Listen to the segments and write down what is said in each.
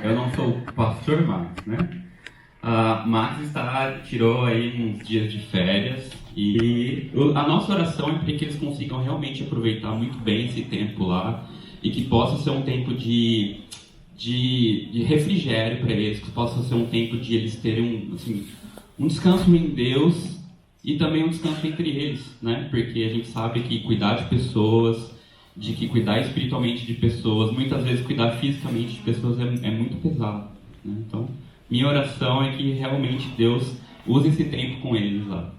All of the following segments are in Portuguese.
Eu não sou o pastor Max, né? Max tirou aí uns dias de férias e a nossa oração é para que eles consigam realmente aproveitar muito bem esse tempo lá e que possa ser um tempo de refrigério para eles, que possa ser um tempo de eles terem um descanso em Deus e também um descanso entre eles, né? Porque a gente sabe que cuidar de pessoas, de que cuidar espiritualmente de pessoas, muitas vezes cuidar fisicamente de pessoas é muito pesado, né? Então, minha oração é que realmente Deus use esse tempo com eles lá.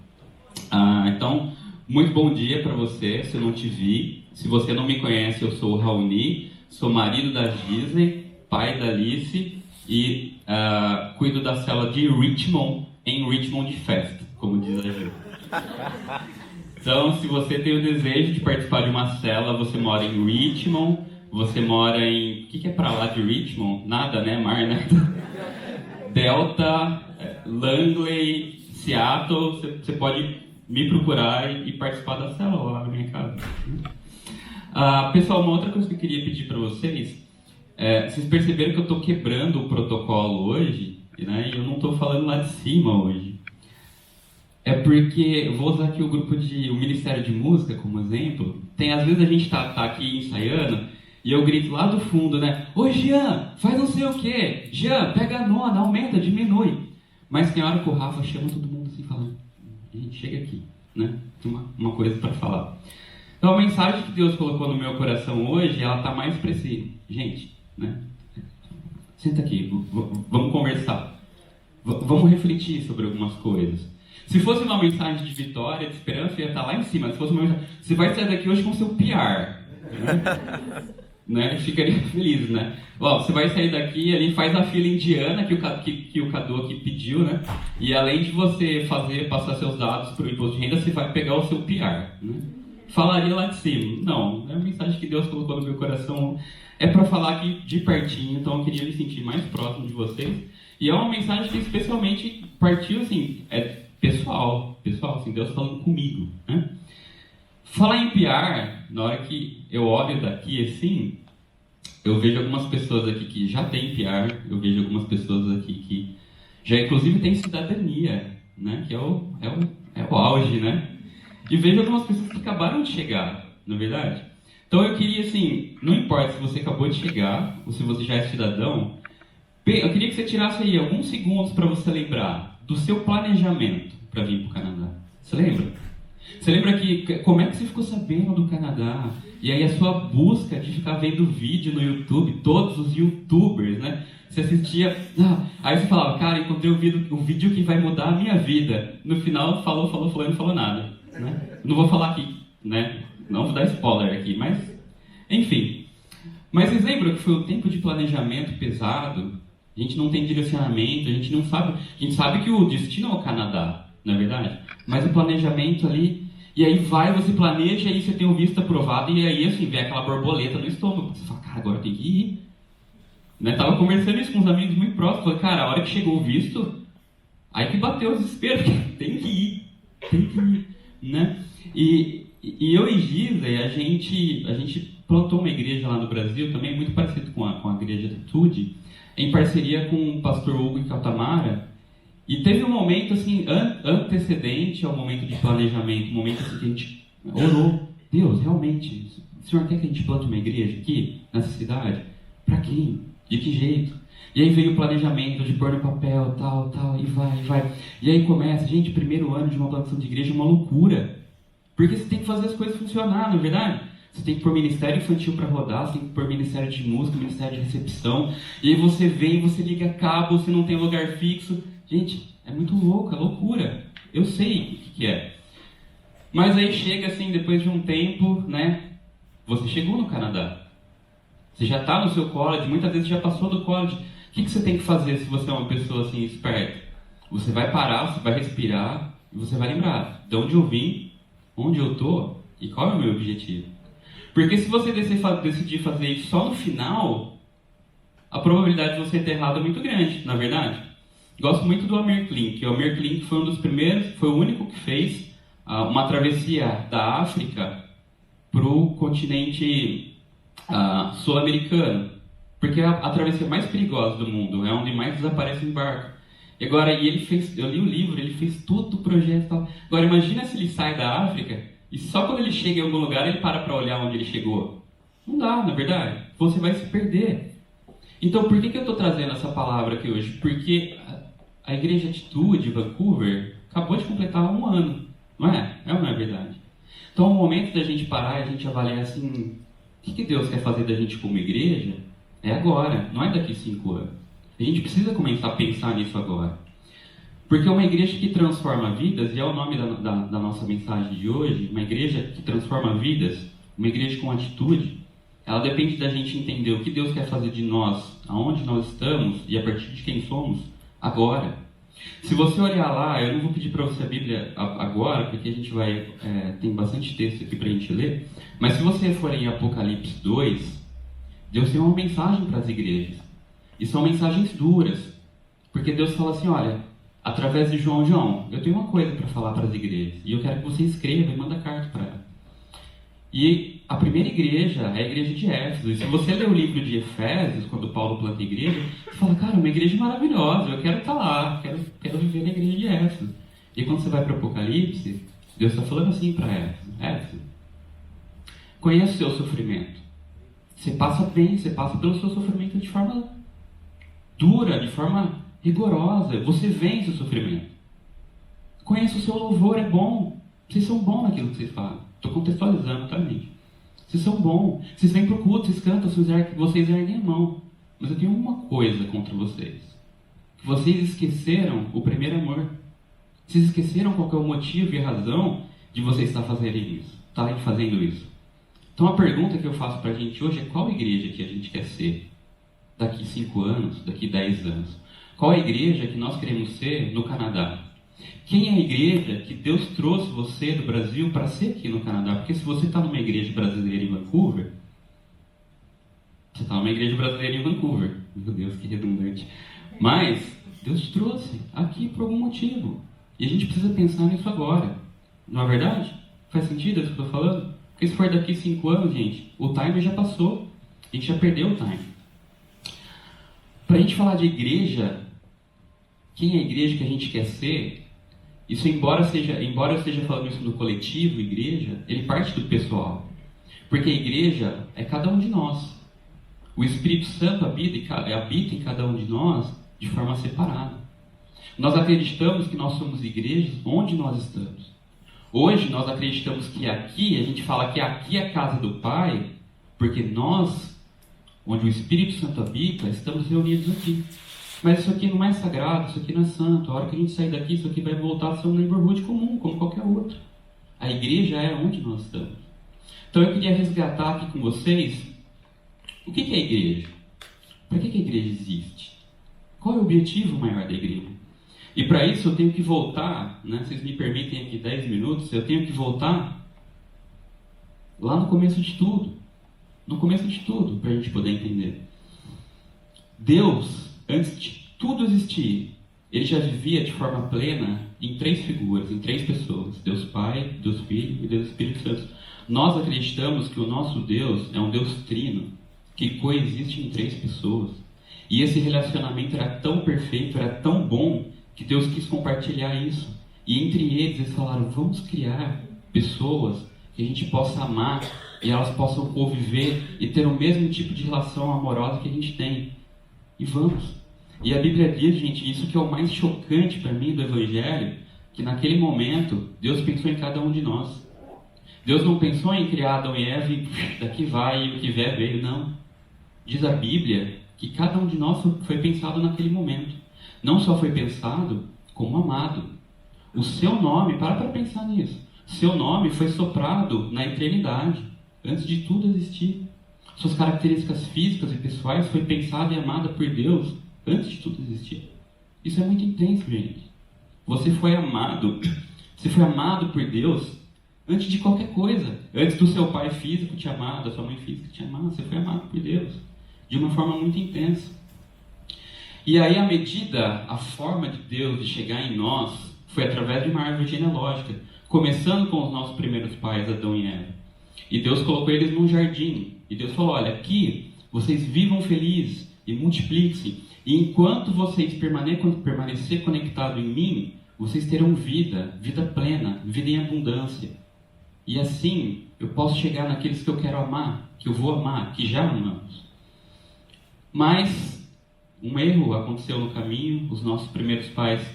Então, muito bom dia para você, se eu não te vi. Se você não me conhece, eu sou o Raoni, sou marido da Gisele, pai da Alice e cuido da cela de Richmond, em Richmond Fest, como diz a gente. Então, se você tem o desejo de participar de uma cela, você mora em Richmond, você mora em... O que é pra lá de Richmond? Nada, né? Mar, né? Delta, Langley, Seattle, você pode me procurar e participar da cela lá na minha casa. Pessoal, uma outra coisa que eu queria pedir para vocês, vocês perceberam que eu estou quebrando o protocolo hoje, né? E eu não estou falando lá de cima hoje. É porque, eu vou usar aqui o Ministério de Música como exemplo. Às vezes a gente tá aqui ensaiando e eu grito lá do fundo, né? Ô Jean, faz não sei o quê. Jean, pega a nona, aumenta, diminui. Mas tem hora que o Rafa chama todo mundo assim, falando, gente, chega aqui, né? Tem uma coisa para falar. Então a mensagem que Deus colocou no meu coração hoje, ela tá mais pra esse, gente, né? Senta aqui, vamos conversar. Vamos refletir sobre algumas coisas. Se fosse uma mensagem de vitória, de esperança, ia estar lá em cima. Se fosse uma mensagem, você vai sair daqui hoje com seu PR. Né? Ficaria feliz, né? Ó, você vai sair daqui, ali faz a fila indiana que o Cadu aqui pediu, né? E além de você passar seus dados para o imposto de renda, você vai pegar o seu PR, né? Falaria lá de cima. Não, é a mensagem que Deus colocou no meu coração. É para falar aqui de pertinho, então eu queria me sentir mais próximo de vocês. E é uma mensagem que especialmente partiu, assim, pessoal, assim, Deus falando comigo, né? Falar em PR, na hora que eu olho daqui assim, eu vejo algumas pessoas aqui que já têm PR, eu vejo algumas pessoas aqui que já inclusive têm cidadania, né? Que é o auge, né? E vejo algumas pessoas que acabaram de chegar, não é verdade? Então eu queria, assim, não importa se você acabou de chegar ou se você já é cidadão, eu queria que você tirasse aí alguns segundos para você lembrar do seu planejamento para vir para o Canadá. Você lembra? Você lembra como é que você ficou sabendo do Canadá? E aí a sua busca de ficar vendo vídeo no YouTube, todos os YouTubers, né? Você assistia, aí você falava, cara, encontrei o vídeo que vai mudar a minha vida. No final, falou e não falou nada, né? Não vou falar aqui, né? Não vou dar spoiler aqui, mas... Enfim. Mas vocês lembram que foi um tempo de planejamento pesado? A gente não tem direcionamento, a gente não sabe... A gente sabe que o destino é o Canadá, não é verdade? Mas o planejamento ali... E aí você planeja, e aí você tem o visto aprovado, e aí assim, vem aquela borboleta no estômago. Você fala, cara, agora eu tenho que ir. Né? Tava conversando isso com uns amigos muito próximos. Falei, cara, a hora que chegou o visto, aí que bateu o desespero, tem que ir. Né? E eu e Gisele, a gente plantou uma igreja lá no Brasil, também muito parecido com a igreja de Atitude, em parceria com o pastor Hugo e Caltamara. E teve um momento assim, antecedente ao momento de planejamento, um momento assim que a gente orou, Deus, realmente, o Senhor quer que a gente plante uma igreja aqui, nessa cidade? Para quem? De que jeito? E aí veio o planejamento de pôr no papel, tal, e vai. E aí começa, gente, primeiro ano de uma plantação de igreja é uma loucura. Porque você tem que fazer as coisas funcionar, não é verdade? Você tem que pôr ministério infantil para rodar, você tem que pôr ministério de música, ministério de recepção. E aí você vem, você liga cabo, você não tem lugar fixo. Gente, é muito louco, é loucura. Eu sei o que é. Mas aí chega assim, depois de um tempo, né? Você chegou no Canadá. Você já está no seu college, muitas vezes já passou do college. O que você tem que fazer se você é uma pessoa assim esperta? Você vai parar, você vai respirar e você vai lembrar de onde eu vim, onde eu estou e qual é o meu objetivo. Porque se você decidir fazer isso só no final, a probabilidade de você ter errado é muito grande, na verdade. Gosto muito do Amir Klink. O Amir Klink foi um dos primeiros, foi o único que fez uma travessia da África para o continente sul-americano. Porque é a travessia mais perigosa do mundo, é onde mais desaparece um barco. E agora, eu li o livro, ele fez todo o projeto e tal. Agora, imagina se ele sai da África e só quando ele chega em algum lugar ele para olhar onde ele chegou. Não dá, na verdade. Você vai se perder. Então, por que eu estou trazendo essa palavra aqui hoje? Porque a Igreja Atitude, Vancouver, acabou de completar 1 ano. Não é? É ou não é verdade? Então, o momento da gente parar e a gente avaliar assim, o que Deus quer fazer da gente como igreja, é agora, não é daqui 5 anos. A gente precisa começar a pensar nisso agora. Porque uma igreja que transforma vidas, e é o nome da nossa mensagem de hoje, uma igreja que transforma vidas, uma igreja com atitude, ela depende da gente entender o que Deus quer fazer de nós, aonde nós estamos e a partir de quem somos, agora. Se você olhar lá, eu não vou pedir para você a Bíblia agora, porque a gente tem bastante texto aqui para a gente ler, mas se você for em Apocalipse 2, Deus tem uma mensagem para as igrejas. E são mensagens duras, porque Deus fala assim, olha, através de João, eu tenho uma coisa para falar para as igrejas, e eu quero que você escreva e manda carta para ela. E a primeira igreja é a igreja de Éfeso, e se você ler o livro de Efésios, quando Paulo planta a igreja, você fala, cara, uma igreja maravilhosa, eu quero estar lá, quero viver na igreja de Éfeso. E quando você vai para o Apocalipse, Deus está falando assim para Éfeso, conheça o seu sofrimento. Você passa pelo seu sofrimento de forma dura, de forma rigorosa. Você vence o sofrimento. Conheça o seu louvor, é bom. Vocês são bons naquilo que vocês fazem. Estou contextualizando, tá, gente? Vocês são bons. Vocês vêm para o culto, vocês cantam, vocês erguem a mão. Mas eu tenho uma coisa contra vocês. Que vocês esqueceram o primeiro amor. Vocês esqueceram qual que é o motivo e a razão de vocês estar fazendo isso. Então a pergunta que eu faço para a gente hoje é qual igreja que a gente quer ser daqui 5 anos, daqui 10 anos? Qual a igreja que nós queremos ser no Canadá? Quem é a igreja que Deus trouxe você do Brasil para ser aqui no Canadá? Porque se você está numa igreja brasileira em Vancouver, você está numa igreja brasileira em Vancouver. Meu Deus, que redundante. Mas Deus trouxe aqui por algum motivo. E a gente precisa pensar nisso agora. Não é verdade? Faz sentido isso que eu estou falando? Porque se for daqui 5 anos, gente, o time já passou. A gente já perdeu o time. Para a gente falar de igreja, quem é a igreja que a gente quer ser, isso embora eu esteja falando isso no coletivo, igreja, ele parte do pessoal. Porque a igreja é cada um de nós. O Espírito Santo habita em cada um de nós de forma separada. Nós acreditamos que nós somos igrejas onde nós estamos. Hoje nós acreditamos que aqui, a gente fala que aqui é a casa do Pai, porque nós, onde o Espírito Santo habita, estamos reunidos aqui. Mas isso aqui não é sagrado, isso aqui não é santo. A hora que a gente sair daqui, isso aqui vai voltar a ser um neighborhood comum, como qualquer outro. A igreja é onde nós estamos. Então eu queria resgatar aqui com vocês o que é a igreja. Para que a igreja existe? Qual é o objetivo maior da igreja? E para isso eu tenho que voltar, né? Vocês me permitem aqui 10 minutos, eu tenho que voltar lá no começo de tudo. No começo de tudo, para a gente poder entender. Deus, antes de tudo existir, ele já vivia de forma plena em 3 figuras, em 3 pessoas. Deus Pai, Deus Filho e Deus Espírito Santo. Nós acreditamos que o nosso Deus é um Deus trino, que coexiste em 3 pessoas. E esse relacionamento era tão perfeito, era tão bom, que Deus quis compartilhar isso. E entre eles falaram, vamos criar pessoas que a gente possa amar e elas possam conviver e ter o mesmo tipo de relação amorosa que a gente tem. E vamos. E a Bíblia diz, gente, isso que é o mais chocante para mim do Evangelho, que naquele momento Deus pensou em cada um de nós. Deus não pensou em criar Adão e Eva e daqui vai e o que vier veio, não. Diz a Bíblia que cada um de nós foi pensado naquele momento. Não só foi pensado, como amado. O seu nome, para pensar nisso. Seu nome foi soprado na eternidade, antes de tudo existir. Suas características físicas e pessoais foi pensada e amada por Deus antes de tudo existir. Isso é muito intenso, gente. Você foi amado por Deus antes de qualquer coisa. Antes do seu pai físico te amar, da sua mãe física te amar, você foi amado por Deus. De uma forma muito intensa. E aí a forma de Deus de chegar em nós foi através de uma árvore genealógica, começando com os nossos primeiros pais, Adão e Eva. E Deus colocou eles num jardim. E Deus falou, olha, aqui Vocês vivam felizes e multipliquem-se. E enquanto vocês permanecer conectados em mim, vocês terão vida, vida plena, vida em abundância. E assim, eu posso chegar naqueles que eu quero amar, que eu vou amar, que já amamos. Mas um erro aconteceu no caminho. Os nossos primeiros pais,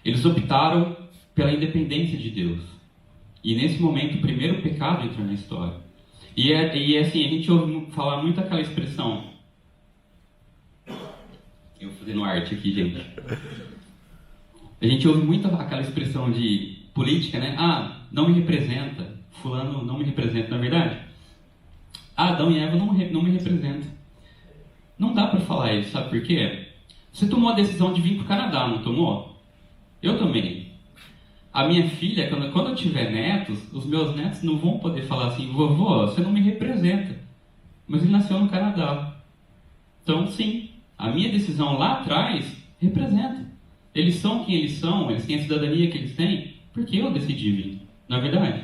eles optaram pela independência de Deus. E nesse momento, o primeiro pecado entra na história. E assim, a gente ouve falar muito aquela expressão. Eu vou fazendo arte aqui, gente. A gente ouve muito aquela expressão de política, né? Ah, não me representa. Fulano não me representa, na verdade. Adão e Eva não me representam. Não dá para falar isso, sabe por quê? Você tomou a decisão de vir para o Canadá, não tomou? Eu tomei. A minha filha, quando eu tiver netos, os meus netos não vão poder falar assim: vovô, você não me representa. Mas ele nasceu no Canadá. Então, sim, a minha decisão lá atrás representa. Eles são quem eles são, eles têm a cidadania que eles têm, porque eu decidi vir, não é verdade?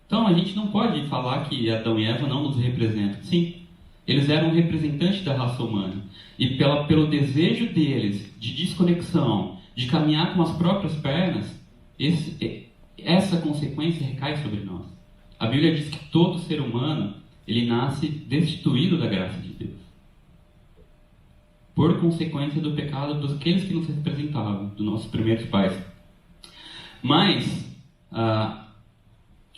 Então, a gente não pode falar que Adão e Eva não nos representam. Sim, eles eram representantes da raça humana. E pelo desejo deles de desconexão, de caminhar com as próprias pernas, essa consequência recai sobre nós. A Bíblia diz que todo ser humano, ele nasce destituído da graça de Deus, por consequência do pecado daqueles que nos representavam, dos nossos primeiros pais. Mas, a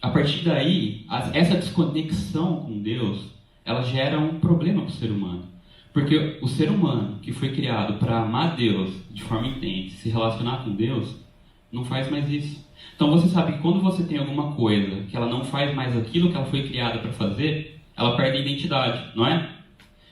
partir daí, essa desconexão com Deus, ela gera um problema para o ser humano. Porque o ser humano que foi criado para amar Deus de forma intensa, se relacionar com Deus, não faz mais isso. Então você sabe que quando você tem alguma coisa que ela não faz mais aquilo que ela foi criada para fazer, ela perde a identidade, não é?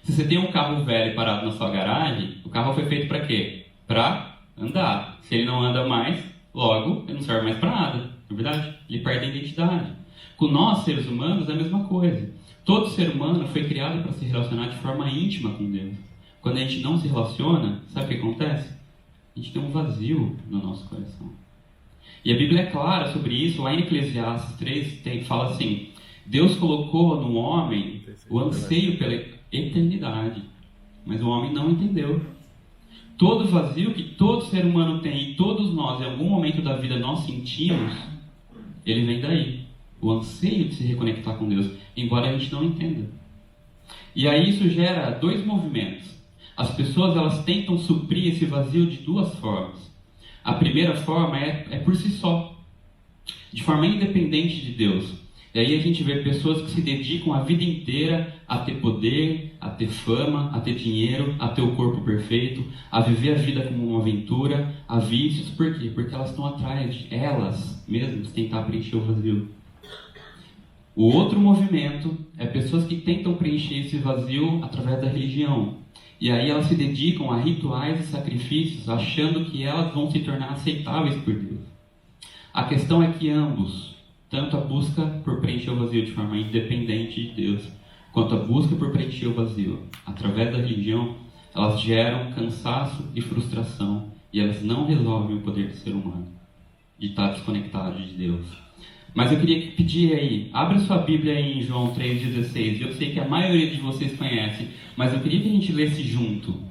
Se você tem um carro velho parado na sua garagem, o carro foi feito para quê? Para andar. Se ele não anda mais, logo ele não serve mais para nada, não é verdade? Ele perde a identidade. Com nós, seres humanos, é a mesma coisa. Todo ser humano foi criado para se relacionar de forma íntima com Deus. Quando a gente não se relaciona, sabe o que acontece? A gente tem um vazio no nosso coração. E a Bíblia é clara sobre isso. Lá em Eclesiastes 3 fala assim: Deus colocou no homem o anseio pela eternidade, mas o homem não entendeu. Todo vazio que todo ser humano tem, e todos nós, em algum momento da vida, nós sentimos, ele vem daí. O anseio de se reconectar com Deus, embora a gente não entenda. E aí isso gera dois movimentos. As pessoas, elas tentam suprir esse vazio de duas formas. A primeira forma é por si só, de forma independente de Deus. E aí a gente vê pessoas que se dedicam a vida inteira a ter poder, a ter fama, a ter dinheiro, a ter o corpo perfeito, a viver a vida como uma aventura, a vícios. Por quê? Porque elas estão atrás de elas mesmas tentar preencher o vazio. O outro movimento é pessoas que tentam preencher esse vazio através da religião. E aí elas se dedicam a rituais e sacrifícios, achando que elas vão se tornar aceitáveis por Deus. A questão é que ambos, tanto a busca por preencher o vazio de forma independente de Deus, quanto a busca por preencher o vazio através da religião, elas geram cansaço e frustração, e elas não resolvem o poder do ser humano de estar desconectado de Deus. Mas eu queria pedir aí, abra sua Bíblia aí em João 3,16. Eu sei que a maioria de vocês conhece, mas eu queria que a gente lesse junto.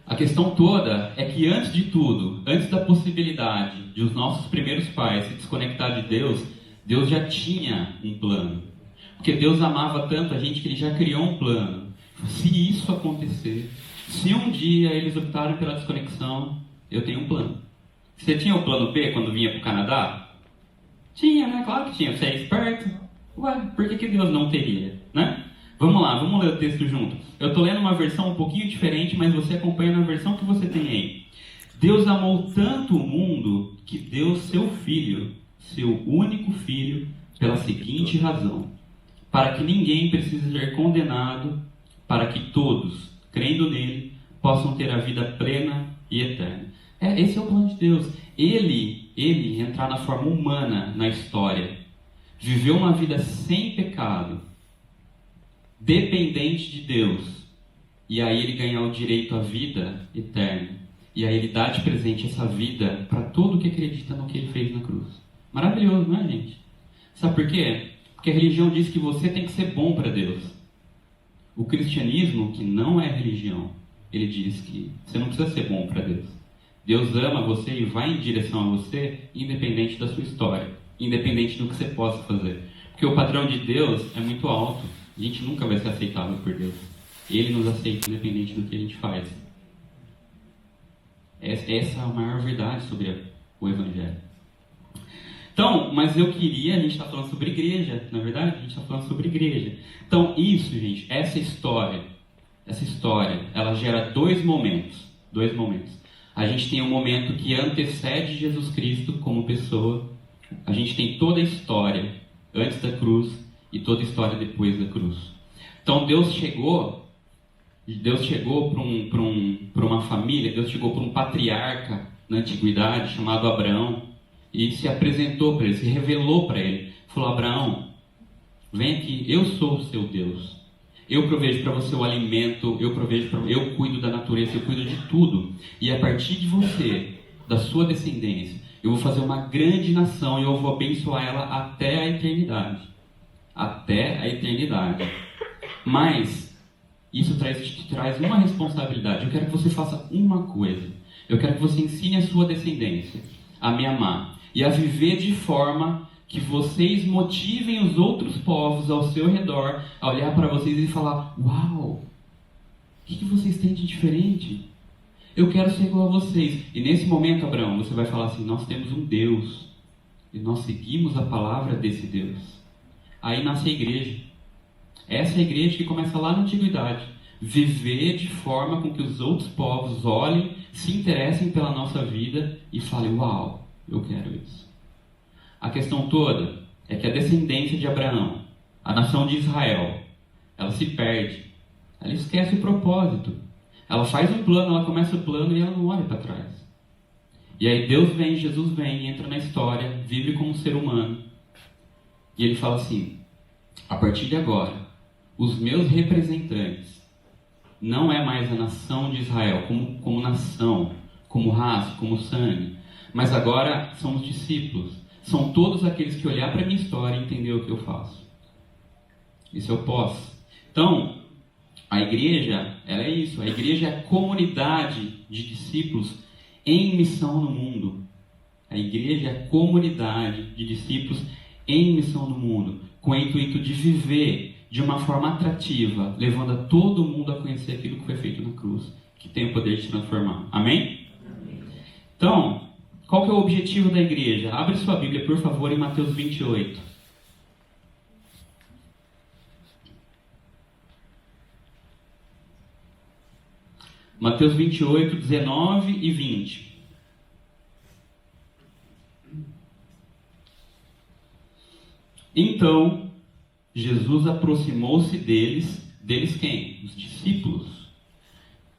A questão toda é que antes de tudo, antes da possibilidade de os nossos primeiros pais se desconectar de Deus, Deus já tinha um plano. Porque Deus amava tanto a gente que Ele já criou um plano. Se isso acontecer, se um dia eles optaram pela desconexão, eu tenho um plano. Você tinha o plano B quando vinha para o Canadá? Tinha, né? Claro que tinha. Você é esperto. Ué, por que Deus não teria, né? Vamos lá, vamos ler o texto junto. Eu estou lendo uma versão um pouquinho diferente, mas você acompanha na versão que você tem aí. Deus amou tanto o mundo que deu seu Filho, seu único Filho, pela seguinte razão: para que ninguém precise ser condenado, para que todos, crendo nele, possam ter a vida plena e eterna. Esse é o plano de Deus. Ele entrar na forma humana na história, viveu uma vida sem pecado, dependente de Deus, e aí ele ganhar o direito à vida eterna. E aí ele dá de presente essa vida para todo que acredita no que ele fez na cruz. Maravilhoso, não é, gente? Sabe por quê? Porque a religião diz que você tem que ser bom para Deus. O cristianismo, que não é religião, ele diz que você não precisa ser bom para Deus. Deus ama você e vai em direção a você, independente da sua história, independente do que você possa fazer. Porque o padrão de Deus é muito alto. A gente nunca vai ser aceitável por Deus. Ele nos aceita independente do que a gente faz. Essa é a maior verdade sobre o Evangelho. Então, mas eu queria, a gente está falando sobre igreja, na verdade, a gente está falando sobre igreja. Então, isso, gente, essa história, ela gera dois momentos. A gente tem um momento que antecede Jesus Cristo como pessoa. A gente tem toda a história antes da cruz e toda a história depois da cruz. Então, Deus chegou para uma família, Deus chegou para um patriarca na antiguidade chamado Abraão e se apresentou para ele, se revelou para ele. Falou: Abraão, vem aqui, eu sou o seu Deus. Eu provejo para você o alimento, eu cuido da natureza, eu cuido de tudo. E a partir de você, da sua descendência, eu vou fazer uma grande nação e eu vou abençoar ela até a eternidade. Até a eternidade. Mas isso te traz uma responsabilidade. Eu quero que você faça uma coisa. Eu quero que você ensine a sua descendência a me amar e a viver de forma que vocês motivem os outros povos ao seu redor a olhar para vocês e falar: uau, o que vocês têm de diferente? Eu quero ser igual a vocês. E nesse momento, Abraão, você vai falar assim: nós temos um Deus e nós seguimos a palavra desse Deus. Aí nasce a igreja. Essa é a igreja que começa lá na antiguidade. Viver de forma com que os outros povos olhem, se interessem pela nossa vida e falem: uau, eu quero isso. A questão toda é que a descendência de Abraão, a nação de Israel, ela se perde. Ela esquece o propósito. Ela faz um plano, ela começa o plano e ela não olha para trás. E aí Deus vem, Jesus vem, entra na história, vive como um ser humano. E ele fala assim: a partir de agora, os meus representantes não é mais a nação de Israel como nação, como raça, como sangue, mas agora são os discípulos. São todos aqueles que olhar para a minha história e entender o que eu faço. Isso eu posso. Então, a igreja, ela é isso. A igreja é a comunidade de discípulos em missão no mundo. A igreja é a comunidade de discípulos em missão no mundo, com o intuito de viver de uma forma atrativa, levando a todo mundo a conhecer aquilo que foi feito na cruz, que tem o poder de transformar. Amém? Então, qual que é o objetivo da igreja? Abre sua Bíblia, por favor, em Mateus 28. Mateus 28, 19 e 20. Então, Jesus aproximou-se deles quem? Os discípulos.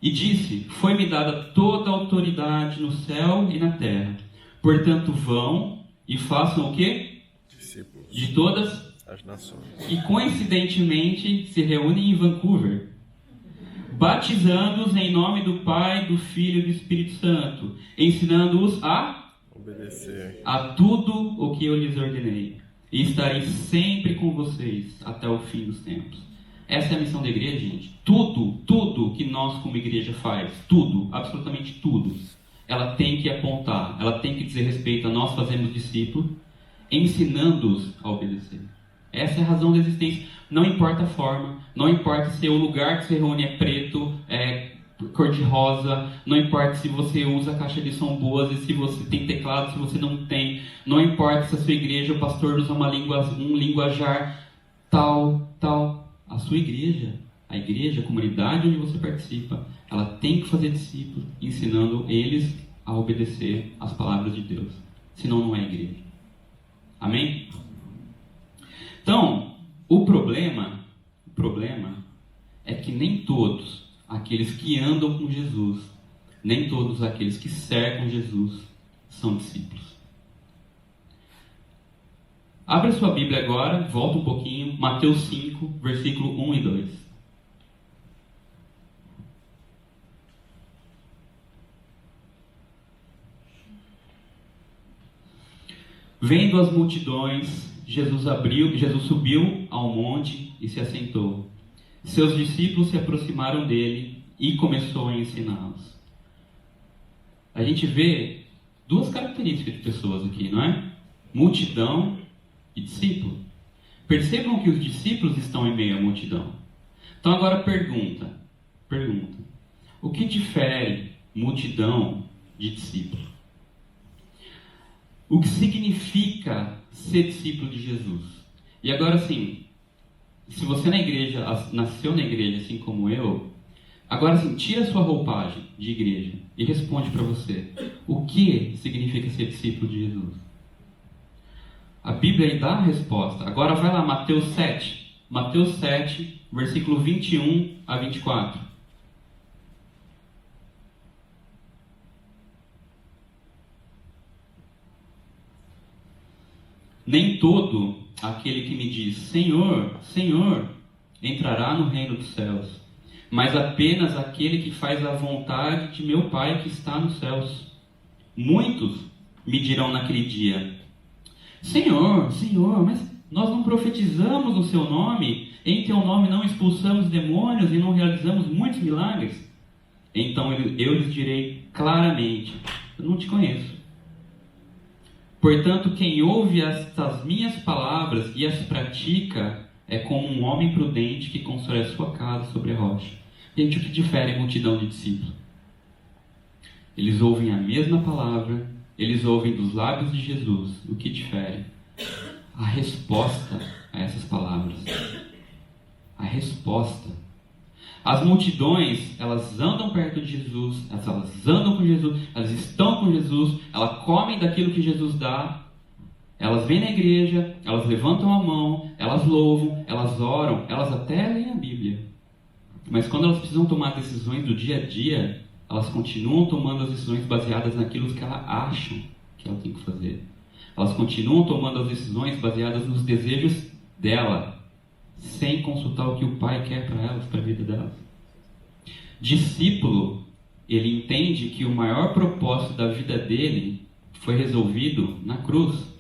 E disse: foi-me dada toda a autoridade no céu e na terra. Portanto, vão e façam o quê? Discípulos de todas as nações. E coincidentemente se reúnem em Vancouver, batizando-os em nome do Pai, do Filho e do Espírito Santo, ensinando-os a Obedecer a tudo o que eu lhes ordenei, e estarei sempre com vocês até o fim dos tempos. Essa é a missão da igreja, gente. Tudo que nós como igreja faz, tudo, absolutamente tudo, ela tem que apontar, ela tem que dizer respeito a nós fazemos discípulos, ensinando-os a obedecer. Essa é a razão da existência. Não importa a forma, não importa se o lugar que se reúne é preto, é cor-de-rosa, não importa se você usa a caixa de som boas e se você tem teclado, se você não tem, não importa se a sua igreja, o pastor usa um linguajar tal. A sua igreja, a igreja, a comunidade onde você participa, ela tem que fazer discípulos, ensinando eles a obedecer às palavras de Deus. Senão não é igreja. Amém? Então, o problema é que nem todos aqueles que andam com Jesus, nem todos aqueles que cercam Jesus são discípulos. Abra sua Bíblia agora, volta um pouquinho, Mateus 5, versículo 1 e 2. Vendo as multidões, Jesus subiu ao monte e se assentou. Seus discípulos se aproximaram dele e começou a ensiná-los. A gente vê duas características de pessoas aqui, não é? Multidão e discípulo. Percebam que os discípulos estão em meio à multidão. Então agora pergunta. O que difere multidão de discípulo? O que significa ser discípulo de Jesus? E agora sim, se você nasceu na igreja assim como eu, agora sim, tira sua roupagem de igreja e responde para você. O que significa ser discípulo de Jesus? A Bíblia aí dá a resposta. Agora vai lá, Mateus 7. Mateus 7, versículo 21 a 24. Nem todo aquele que me diz, Senhor, Senhor, entrará no reino dos céus, mas apenas aquele que faz a vontade de meu Pai que está nos céus. Muitos me dirão naquele dia, Senhor, Senhor, mas nós não profetizamos no seu nome, em teu nome não expulsamos demônios e não realizamos muitos milagres? Então eu lhes direi claramente, eu não te conheço. Portanto, quem ouve estas minhas palavras e as pratica é como um homem prudente que constrói a sua casa sobre a rocha. Gente, o que difere a multidão de discípulos? Eles ouvem a mesma palavra, eles ouvem dos lábios de Jesus. O que difere? A resposta a essas palavras. A resposta. As multidões, elas andam perto de Jesus, elas andam com Jesus, elas estão com Jesus, elas comem daquilo que Jesus dá, elas vêm na igreja, elas levantam a mão, elas louvam, elas oram, elas até leem a Bíblia. Mas quando elas precisam tomar decisões do dia a dia, elas continuam tomando as decisões baseadas naquilo que elas acham que ela tem que fazer. Elas continuam tomando as decisões baseadas nos desejos dela, sem consultar o que o Pai quer para elas, para a vida delas. Discípulo, ele entende que o maior propósito da vida dele foi resolvido na cruz.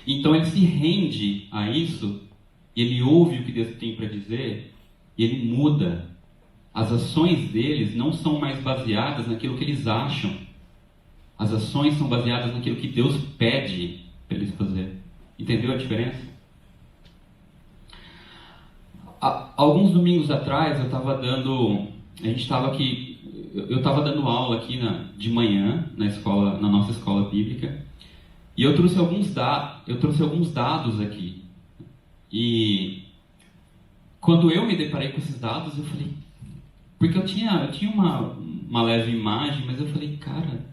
Então ele se rende a isso, ele ouve o que Deus tem para dizer, e ele muda. As ações deles não são mais baseadas naquilo que eles acham. As ações são baseadas naquilo que Deus pede para eles fazerem. Entendeu a diferença? Alguns domingos atrás eu estava dando aula aqui de manhã na nossa escola bíblica, e eu trouxe alguns dados aqui. E quando eu me deparei com esses dados, eu falei, porque eu tinha uma leve imagem, mas eu falei, cara,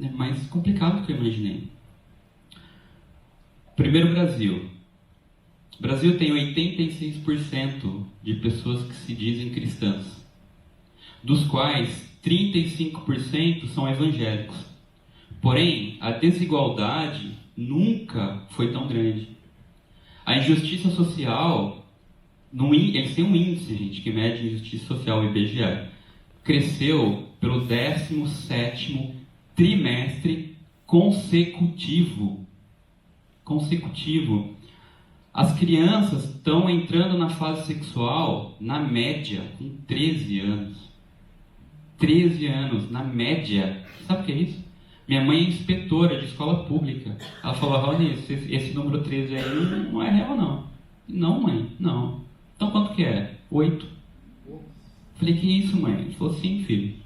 é mais complicado do que eu imaginei. Primeiro, Brasil. O Brasil tem 86% de pessoas que se dizem cristãs, dos quais 35% são evangélicos. Porém, a desigualdade nunca foi tão grande. A injustiça social, eles têm um índice, gente, que mede injustiça social, o IBGE, cresceu pelo 17º trimestre consecutivo. As crianças estão entrando na fase sexual, na média, com 13 anos. 13 anos, na média. Sabe o que é isso? Minha mãe é inspetora de escola pública. Ela falou, Raoni, esse número 13 aí não é real, não. Não, mãe, não. Então quanto que é? 8. Falei, que isso, mãe? Ela falou, sim, filho.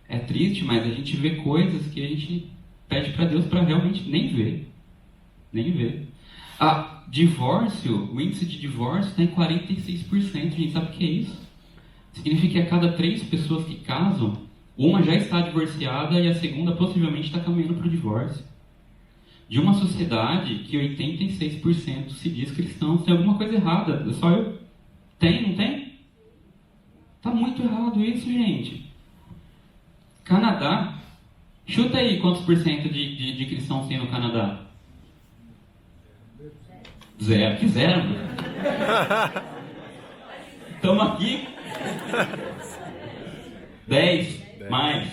É triste, mas a gente vê coisas que a gente pede para Deus para realmente nem ver. Nem ver. Divórcio, o índice de divórcio está em 46%. A gente sabe o que é isso? Significa que a cada 3 pessoas que casam, uma já está divorciada e a segunda possivelmente está caminhando para o divórcio. De uma sociedade que 86% se diz cristãos, tem alguma coisa errada. Só eu? Tem, não tem? Está muito errado isso, gente. Canadá. Chuta aí quantos por cento de cristãos tem no Canadá? 0. Que 0? Estamos aqui. 10 mais.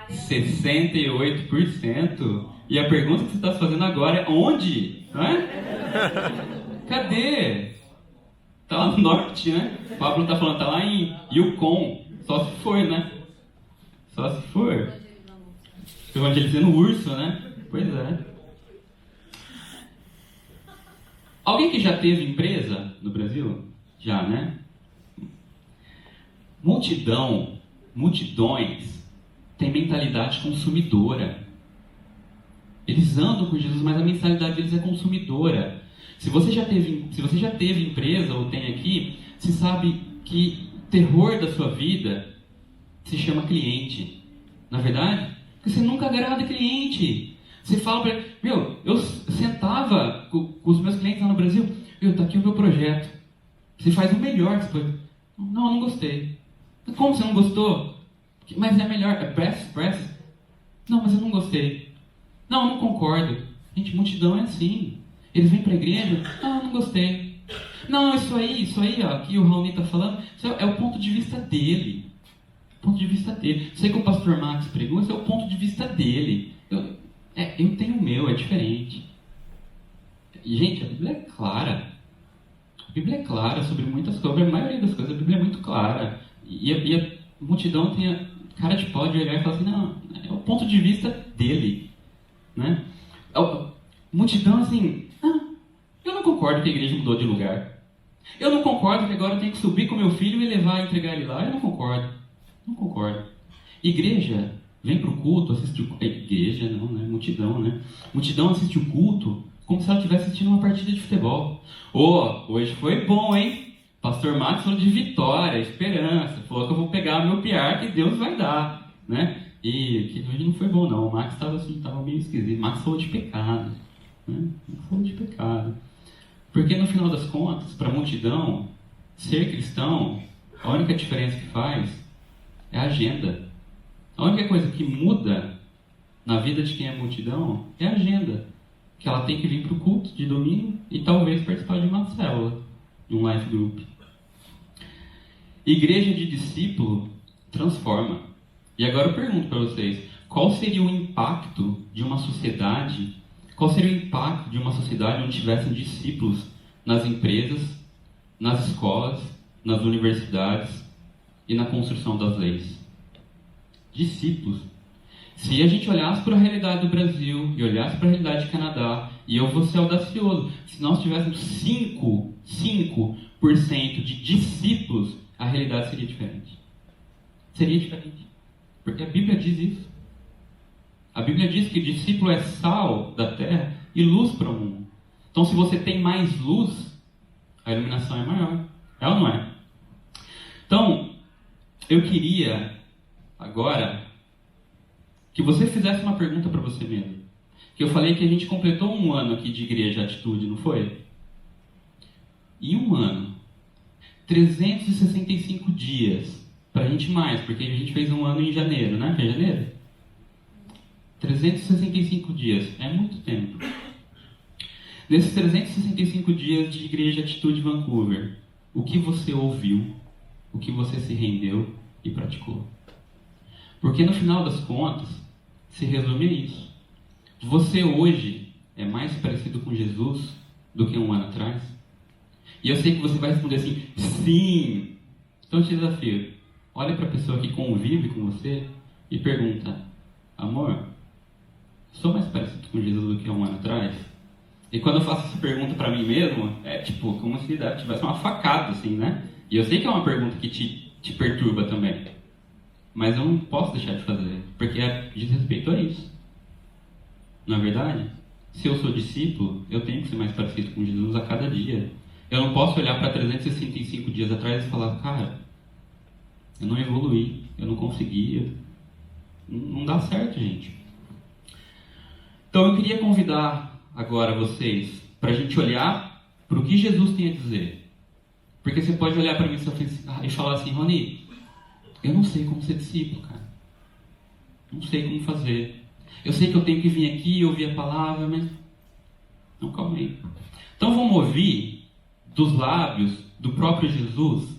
68% E a pergunta que você está fazendo agora é onde? Não é? Cadê? Tá lá no norte, né? O Pablo tá falando, tá lá em Yukon. Só se for, né? Só se for. Evangelizando o urso, né? Pois é. Alguém que já teve empresa no Brasil? Já, né? Multidões têm mentalidade consumidora. Eles andam com Jesus, mas a mentalidade deles é consumidora. Se você já teve empresa ou tem aqui, você sabe que o terror da sua vida se chama cliente. Na verdade, porque você nunca agrada cliente. Você fala para ele, eu sentava com os meus clientes lá no Brasil, tá aqui o meu projeto. Você faz o melhor que você pode. Não, eu não gostei. Como você não gostou? Mas é melhor, é press. Não, mas eu não gostei. Não, eu não concordo. Gente, multidão é assim. Eles vêm para a igreja, não, eu não gostei. Não, isso aí, ó, que o Raoni está falando, isso é o ponto de vista dele. Ponto de vista dele. Sei que o pastor Max pregou, esse é o ponto de vista dele. Eu tenho o meu, é diferente. E, gente, a Bíblia é clara. A Bíblia é clara sobre muitas coisas, sobre a maioria das coisas, a Bíblia é muito clara. E a multidão tem a cara de pau de olhar e falar assim, não, é o ponto de vista dele. Né? Multidão assim, eu não concordo que a igreja mudou de lugar. Eu não concordo que agora eu tenho que subir com meu filho e levar e entregar ele lá. Eu não concordo. Não concordo. Igreja vem para o culto, assiste o... Igreja não, né? Multidão, né? Multidão assiste o culto como se ela estivesse assistindo uma partida de futebol. Hoje foi bom, hein? Pastor Max falou de vitória, esperança. Falou que eu vou pegar meu piar que Deus vai dar, né? E que hoje não foi bom, não. O Max estava meio esquisito. O Max falou de pecado. Né? Falou de pecado. Porque no final das contas, para a multidão, ser cristão, a única diferença que faz é a agenda. A única coisa que muda na vida de quem é multidão é a agenda. Que ela tem que vir para o culto de domingo e talvez participar de uma célula, de um life group. Igreja de discípulo transforma. E agora eu pergunto para vocês, qual seria o impacto de uma sociedade, onde tivessem discípulos nas empresas, nas escolas, nas universidades e na construção das leis? Discípulos. Se a gente olhasse para a realidade do Brasil e olhasse para a realidade do Canadá, e eu vou ser audacioso, se nós tivéssemos 5% de discípulos, a realidade seria diferente. Seria diferente. Porque a Bíblia diz isso. A Bíblia diz que discípulo é sal da terra e luz para o mundo. Então, se você tem mais luz, a iluminação é maior. É ou não é? Então, eu queria agora que você fizesse uma pergunta para você mesmo. Que eu falei que a gente completou um ano aqui de Igreja Atitude, não foi? Em um ano, 365 dias. Pra gente mais, porque a gente fez um ano em janeiro, né? Foi janeiro? 365 dias. É muito tempo. Nesses 365 dias de Igreja Atitude Vancouver, o que você ouviu, o que você se rendeu e praticou? Porque no final das contas, se resume a isso. Você hoje é mais parecido com Jesus do que um ano atrás? E eu sei que você vai responder assim, sim! Então eu te desafio. Olha para a pessoa que convive com você e pergunta, amor, sou mais parecido com Jesus do que um ano atrás? E quando eu faço essa pergunta para mim mesmo, é tipo, como se tivesse uma facada, assim, né? E eu sei que é uma pergunta que te perturba também. Mas eu não posso deixar de fazer, porque diz respeito a isso. Não é verdade? Se eu sou discípulo, eu tenho que ser mais parecido com Jesus a cada dia. Eu não posso olhar para 365 dias atrás e falar, cara, eu não evoluí, eu não consegui. Não dá certo, gente. Então eu queria convidar agora vocês para a gente olhar para o que Jesus tem a dizer. Porque você pode olhar para mim e falar assim, Rony, eu não sei como ser discípulo, cara. Não sei como fazer. Eu sei que eu tenho que vir aqui e ouvir a palavra, mas... Não, calma aí. Então vamos ouvir dos lábios do próprio Jesus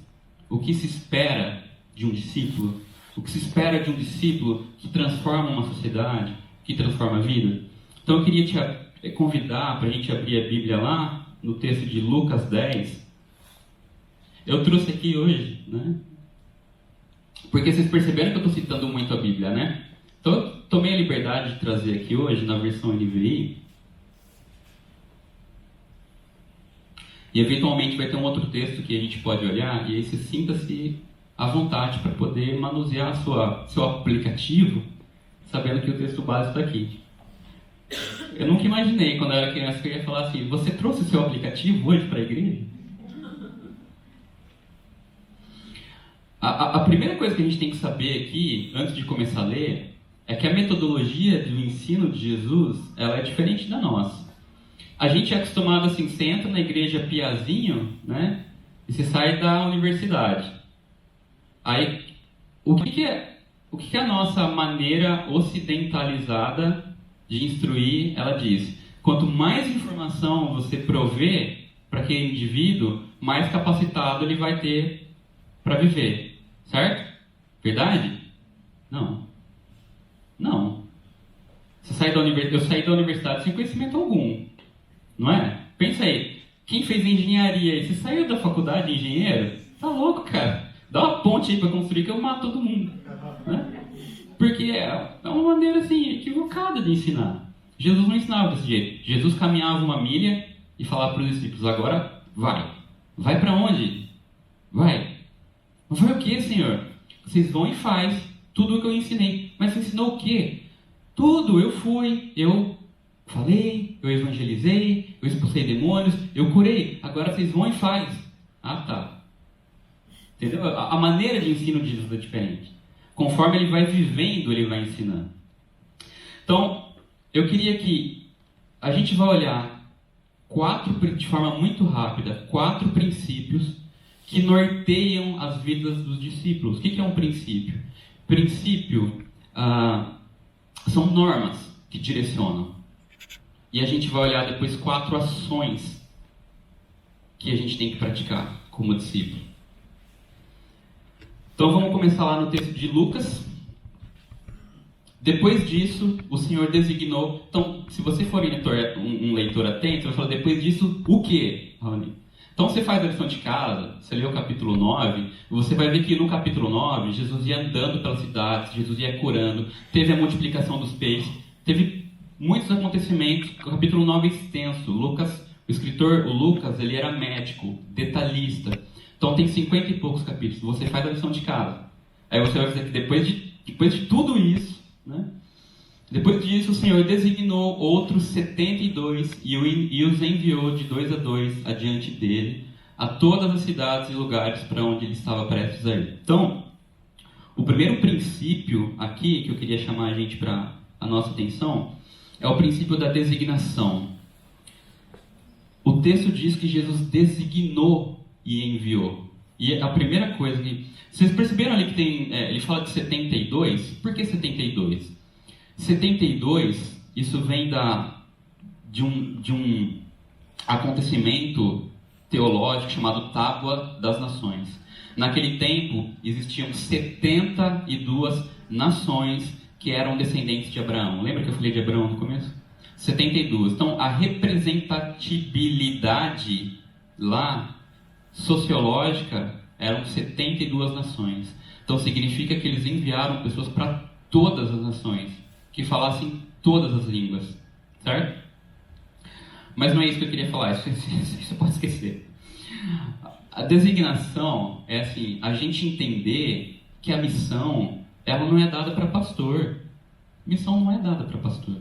o que se espera de um discípulo, o que se espera de um discípulo que transforma uma sociedade, que transforma a vida. Então eu queria te convidar para a gente abrir a Bíblia lá, no texto de Lucas 10. Eu trouxe aqui hoje, né? Porque vocês perceberam que eu estou citando muito a Bíblia, né? Então eu tomei a liberdade de trazer aqui hoje, na versão NVI. E eventualmente vai ter um outro texto que a gente pode olhar, e aí você sinta-se à vontade para poder manusear seu aplicativo, sabendo que o texto básico está aqui. Eu nunca imaginei, quando eu era criança, que eu ia falar assim: você trouxe o seu aplicativo hoje para a igreja? A primeira coisa que a gente tem que saber aqui, antes de começar a ler, é que a metodologia do ensino de Jesus, ela é diferente da nossa. A gente é acostumado assim, você entra na igreja piazinho, né? E você sai da universidade. Aí, o que é a nossa maneira ocidentalizada de instruir? Ela diz: quanto mais informação você prover para aquele indivíduo, mais capacitado ele vai ter para viver. Certo? Verdade? Não. Não. Eu saí da universidade sem conhecimento algum. Não é? Pensa aí. Quem fez engenharia aí? Você saiu da faculdade de engenheiro? Tá louco, cara. Dá uma ponte aí para construir que eu mato todo mundo. Né? Porque é uma maneira assim, equivocada de ensinar. Jesus não ensinava desse jeito. Jesus caminhava uma milha e falava para os discípulos: agora vai. Vai para onde? Vai. Vai o que, Senhor? Vocês vão e faz tudo o que eu ensinei. Mas você ensinou o quê? Tudo. Eu fui, eu falei, eu evangelizei, eu expulsei demônios, eu curei. Agora vocês vão e faz. Ah, tá. Entendeu? A maneira de ensino de Jesus é diferente. Conforme ele vai vivendo, ele vai ensinando. Então, eu queria que a gente vai olhar de forma muito rápida, 4 princípios que norteiam as vidas dos discípulos. O que é um princípio? Princípio são normas que direcionam. E a gente vai olhar depois 4 ações que a gente tem que praticar como discípulo. Então vamos começar lá no texto de Lucas. Depois disso, o Senhor designou... Então, se você for um leitor atento, vai falar: depois disso, o quê, Raoni? Então você faz a lição de casa, você lê o capítulo 9, você vai ver que no capítulo 9, Jesus ia andando pelas cidades, Jesus ia curando, teve a multiplicação dos peixes, teve muitos acontecimentos. O capítulo 9 é extenso. O escritor, o Lucas, ele era médico, detalhista. Então tem 50 e poucos capítulos. Você faz a lição de casa. Aí você vai dizer que depois de tudo isso, né? Depois disso, o Senhor designou outros 72 e os enviou de 2 a 2 adiante dele, a todas as cidades e lugares para onde ele estava prestes a ir. Então, o primeiro princípio aqui, que eu queria chamar a gente para a nossa atenção, é o princípio da designação. O texto diz que Jesus designou e enviou. E a primeira coisa que... Vocês perceberam ali que tem... ele fala de 72? Por que 72? 72, isso vem de um acontecimento teológico chamado Tábua das Nações. Naquele tempo, existiam 72 nações que eram descendentes de Abraão. Lembra que eu falei de Abraão no começo? 72. Então, a representatividade lá, sociológica, eram 72 nações. Então, significa que eles enviaram pessoas para todas as nações, que falassem todas as línguas, certo? Mas não é isso que eu queria falar, isso você pode esquecer. A designação é assim, a gente entender que a missão, ela não é dada para pastor. Missão não é dada para pastor.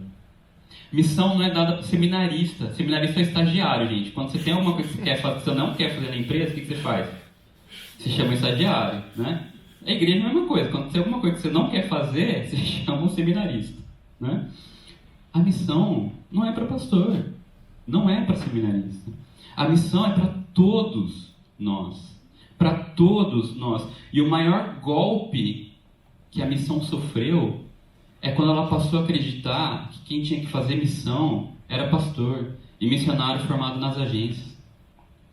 Missão não é dada para seminarista. Seminarista é estagiário, gente. Quando você tem alguma coisa que você quer fazer, que você não quer fazer na empresa, o que você faz? Você chama estagiário, né? A igreja é a mesma coisa. Quando tem alguma coisa que você não quer fazer, você chama um seminarista, né? A missão não é para pastor, não é para seminarista. A missão é para todos nós. Para todos nós. E o maior golpe que a missão sofreu é quando ela passou a acreditar que quem tinha que fazer missão era pastor e missionário formado nas agências.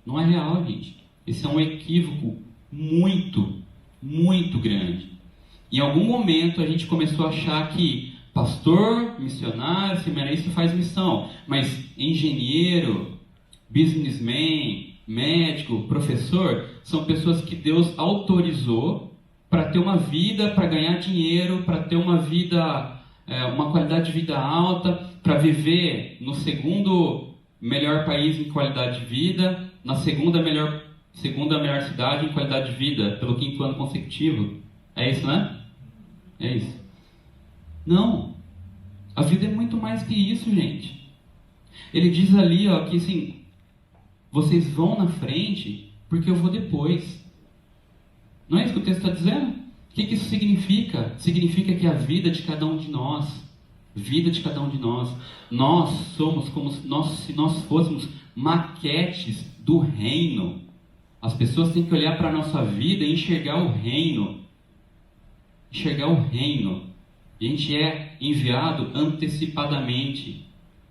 Não é real, gente. Esse é um equívoco muito grande. Em algum momento a gente começou a achar que Pastor, missionário, seminarista faz missão, mas engenheiro, businessman, médico, professor, são pessoas que Deus autorizou para ter uma vida, para ganhar dinheiro, para ter uma vida, uma qualidade de vida alta, para viver no segundo melhor país em qualidade de vida, na segunda melhor cidade em qualidade de vida, pelo 5º ano consecutivo. É isso, né? É isso. Não. A vida é muito mais que isso, gente. Ele diz ali, ó, que assim, vocês vão na frente porque eu vou depois. Não é isso que o texto está dizendo? O que isso significa? Significa que a vida de cada um de nós, nós somos como se nós fôssemos maquetes do reino. As pessoas têm que olhar para a nossa vida e enxergar o reino. Enxergar o reino. E a gente é enviado antecipadamente,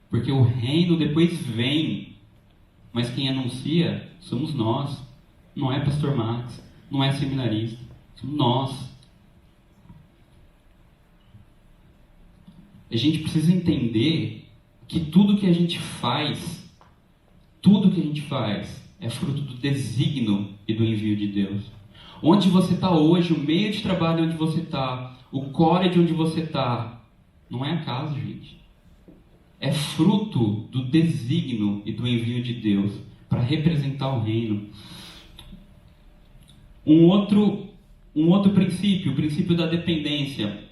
porque o reino depois vem. Mas quem anuncia somos nós. Não é pastor Max, não é seminarista, somos nós. A gente precisa entender que tudo que a gente faz é fruto do desígnio e do envio de Deus. Onde você está hoje, o meio de trabalho onde você está, o core de onde você está, não é acaso, gente. É fruto do desígnio e do envio de Deus para representar o reino. Um outro princípio, o princípio da dependência.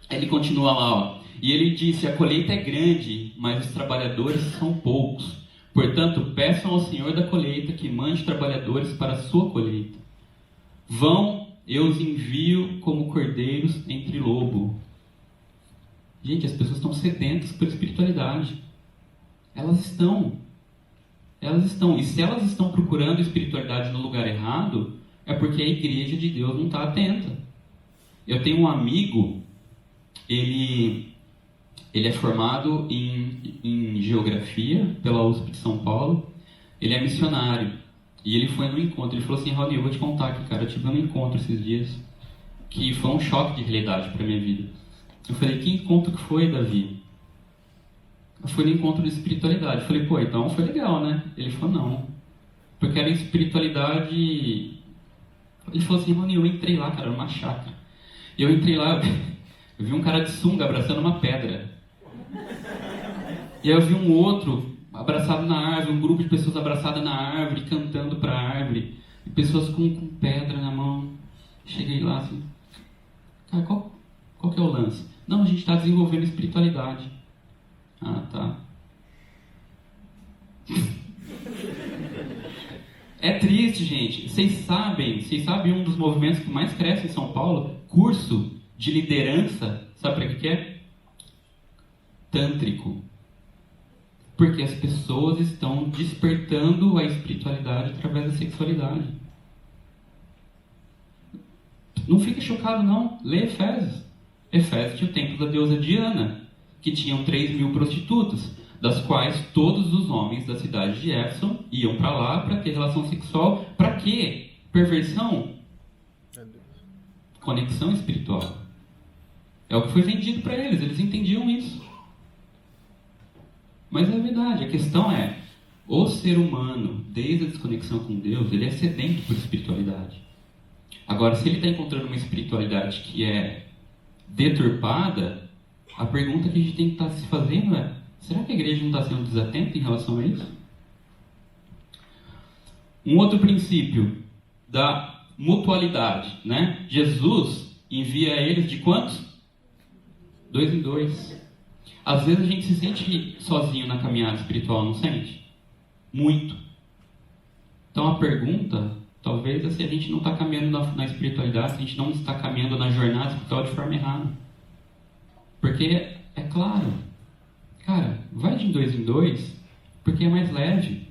Ele continua lá, ó. E ele disse: a colheita é grande, mas os trabalhadores são poucos. Portanto, peçam ao Senhor da colheita que mande trabalhadores para a sua colheita. Vão, eu os envio como cordeiros entre lobo. Gente, as pessoas estão sedentas por espiritualidade. Elas estão. E se elas estão procurando espiritualidade no lugar errado, é porque a igreja de Deus não está atenta. Eu tenho um amigo, ele é formado em geografia pela USP de São Paulo. Ele é missionário. E ele foi no encontro. Ele falou assim: Raul, eu vou te contar aqui, cara, eu tive um encontro esses dias que foi um choque de realidade para minha vida. Eu falei: que encontro que foi, Davi? Eu fui no encontro de espiritualidade. Eu falei: pô, então foi legal, né? Ele falou: não. Porque era espiritualidade... Ele falou assim: Raul, eu entrei lá, cara, numa chácara. E eu entrei lá, eu vi um cara de sunga abraçando uma pedra. E aí eu vi um outro abraçado na árvore, um grupo de pessoas abraçadas na árvore, cantando para a árvore, e pessoas com pedra na mão. Cheguei lá assim: cara, qual que é o lance? Não, a gente está desenvolvendo espiritualidade. Ah, tá. É triste, gente. Vocês sabem um dos movimentos que mais cresce em São Paulo? Curso de liderança. Sabe para que é? Tântrico. Porque as pessoas estão despertando a espiritualidade através da sexualidade. Não fica chocado, não. Lê Efésios. Efésios tinha o templo da deusa Diana, que tinham 3.000 prostitutas, das quais todos os homens da cidade de Éfeso iam para lá para ter relação sexual. Para quê? Perversão? Conexão espiritual. É o que foi vendido para eles. Eles entendiam isso. Mas é verdade, a questão é, o ser humano, desde a desconexão com Deus, ele é sedento por espiritualidade. Agora, se ele está encontrando uma espiritualidade que é deturpada, a pergunta que a gente tem que estar se fazendo é: será que a igreja não está sendo desatenta em relação a isso? Um outro princípio da mutualidade, né? Jesus envia eles de quantos? 2 em 2. Às vezes a gente se sente sozinho na caminhada espiritual, não sente? Muito. Então a pergunta, talvez, é se a gente não está caminhando na espiritualidade, se a gente não está caminhando na jornada espiritual de forma errada. Porque, é claro, cara, vai de 2 em 2, porque é mais leve.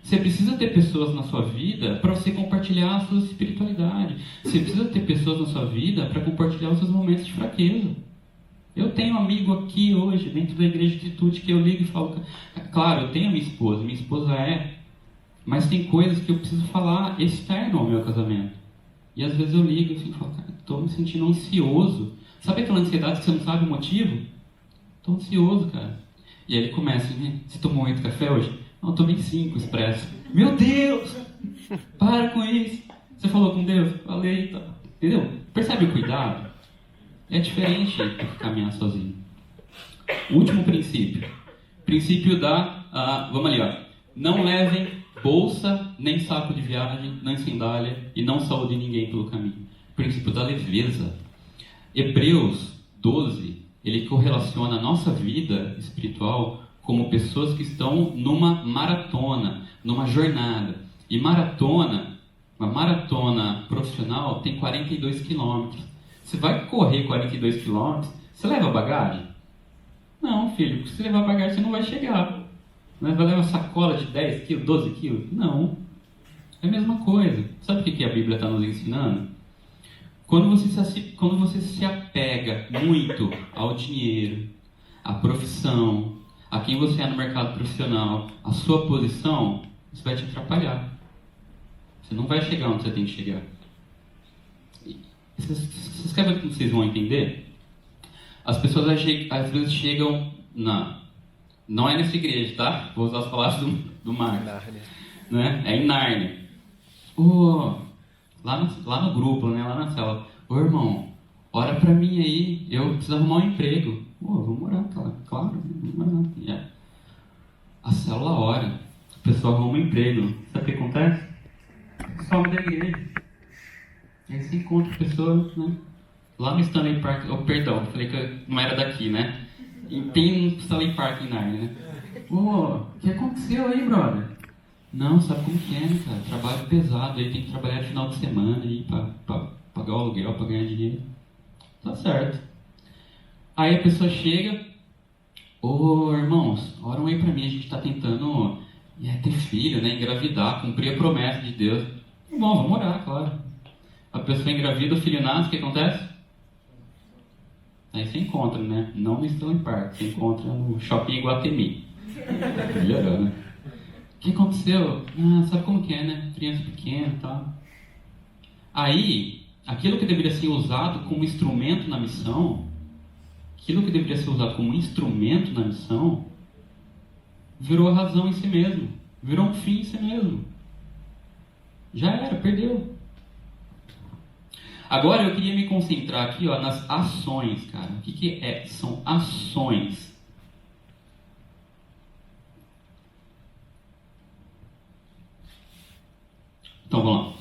Você precisa ter pessoas na sua vida para você compartilhar a sua espiritualidade. Você precisa ter pessoas na sua vida para compartilhar os seus momentos de fraqueza. Eu tenho um amigo aqui hoje, dentro da igreja de atitude, que eu ligo e falo: claro, eu tenho a minha esposa é, mas tem coisas que eu preciso falar externo ao meu casamento. E às vezes eu ligo assim e falo: cara, estou me sentindo ansioso. Sabe aquela ansiedade que você não sabe o motivo? Tô ansioso, cara. E aí ele começa, né? Você tomou 8 café hoje? Não, eu tomei 5 expresso. Meu Deus! Para com isso! Você falou com Deus? Falei, tá. Entendeu? Percebe o cuidado? É diferente do que caminhar sozinho. Último princípio. Princípio vamos ali, ó. Não levem bolsa, nem saco de viagem, nem sandália, e não saúde ninguém pelo caminho. Princípio da leveza. Hebreus 12, ele correlaciona a nossa vida espiritual como pessoas que estão numa maratona, numa jornada. E uma maratona profissional tem 42 quilômetros. Você vai correr 42 quilômetros, você leva bagagem? Não, filho, se você levar bagagem você não vai chegar. Vai levar uma sacola de 10 quilos, 12 quilos? Não. É a mesma coisa. Sabe o que a Bíblia está nos ensinando? Quando você se apega muito ao dinheiro, à profissão, a quem você é no mercado profissional, a sua posição, isso vai te atrapalhar. Você não vai chegar onde você tem que chegar. Vocês querem ver como vocês vão entender? As pessoas às vezes chegam não é nessa igreja, tá? Vou usar as palavras do Marcos. Né? É em Nárnia. Lá no grupo, né? Lá na cela. Ô irmão, ora pra mim aí, eu preciso arrumar um emprego. Vou morar, claro, vou morar. Yeah. A célula ora, a pessoa arruma um emprego. Sabe o que acontece? Some da igreja. Aí você encontra pessoas, né? Lá no Stanley Park, perdão, falei que eu não era daqui, né? E tem um Stanley Park em Nárnia, né? O que aconteceu aí, brother? Não, sabe como que é, né, cara? Trabalho pesado, aí tem que trabalhar no final de semana aí pra pagar o aluguel, pra ganhar dinheiro. Tá certo. Aí a pessoa chega, irmãos, oram aí pra mim, a gente tá tentando ter filho, né? Engravidar, cumprir a promessa de Deus. Bom, vamos orar, claro. A pessoa engravida, o filho nasce, o que acontece? Aí você encontra, né? Não no Stanley Park, você encontra no Shopping Iguatemi. Melhorou, né? O que aconteceu? Sabe como que é, né? Criança pequena e tal. Aí, aquilo que deveria ser usado como instrumento na missão, virou a razão em si mesmo. Virou um fim em si mesmo. Já era, perdeu. Agora eu queria me concentrar aqui, nas ações, cara. O que são ações? Então vamos lá.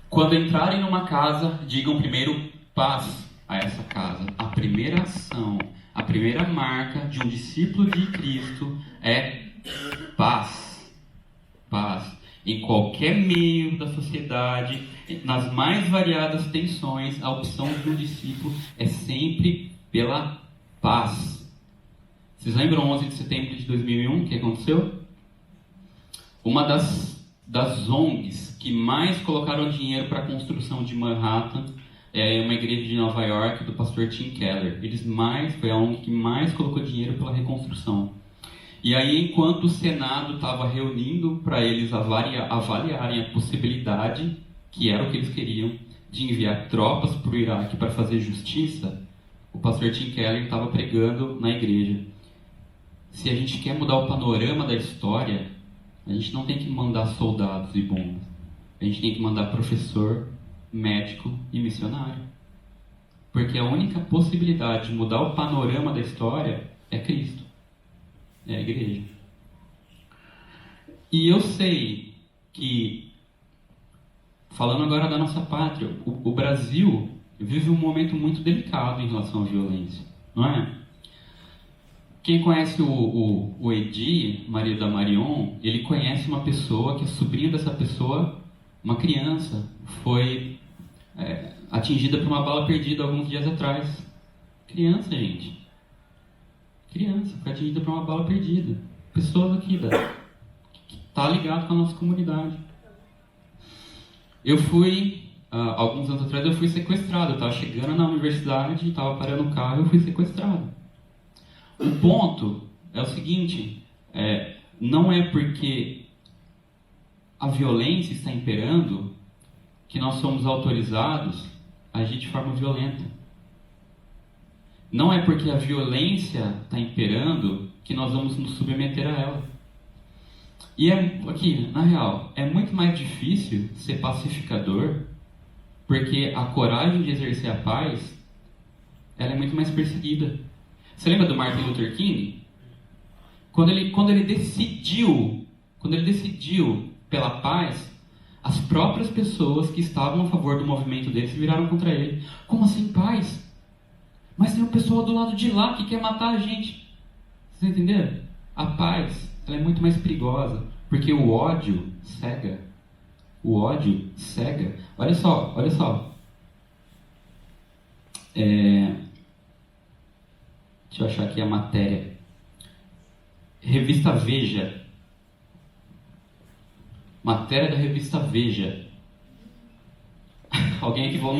Quando entrarem numa casa, digam primeiro paz a essa casa. A primeira ação, a primeira marca de um discípulo de Cristo é paz. Paz. Em qualquer meio da sociedade, nas mais variadas tensões, a opção de um discípulo é sempre pela paz. Vocês lembram 11 de setembro de 2001, o que aconteceu? Uma das ONGs que mais colocaram dinheiro para a construção de Manhattan é uma igreja de Nova York do pastor Tim Keller. Foi a ONG que mais colocou dinheiro pela reconstrução. E aí, enquanto o Senado estava reunindo para eles avaliarem a possibilidade, que era o que eles queriam, de enviar tropas para o Iraque para fazer justiça, o pastor Tim Keller estava pregando na igreja. Se a gente quer mudar o panorama da história, a gente não tem que mandar soldados e bombas. A gente tem que mandar professor, médico e missionário. Porque a única possibilidade de mudar o panorama da história é Cristo. É a igreja. E eu sei que, falando agora da nossa pátria, o Brasil vive um momento muito delicado em relação à violência, não é? Quem conhece o Edi, marido da Marion, ele conhece uma pessoa que é sobrinha dessa pessoa, uma criança, foi atingida por uma bala perdida alguns dias atrás. Criança, gente. Criança, foi atingida por uma bala perdida. Pessoas aqui que tá ligado com a nossa comunidade. Eu fui, alguns anos atrás, eu fui sequestrado. Eu estava chegando na universidade, estava parando o carro e eu fui sequestrado. O ponto é o seguinte, não é porque a violência está imperando que nós somos autorizados a agir de forma violenta. Não é porque a violência está imperando que nós vamos nos submeter a ela. E aqui, na real, é muito mais difícil ser pacificador, porque a coragem de exercer a paz, ela é muito mais perseguida. Você lembra do Martin Luther King? Quando ele decidiu pela paz, as próprias pessoas que estavam a favor do movimento dele se viraram contra ele. Como assim paz? Mas tem um pessoal do lado de lá que quer matar a gente. Vocês entenderam? A paz, ela é muito mais perigosa, porque o ódio cega. O ódio cega. Olha só. Deixa eu achar aqui a matéria. Revista Veja. Matéria da revista Veja. Alguém aqui falou,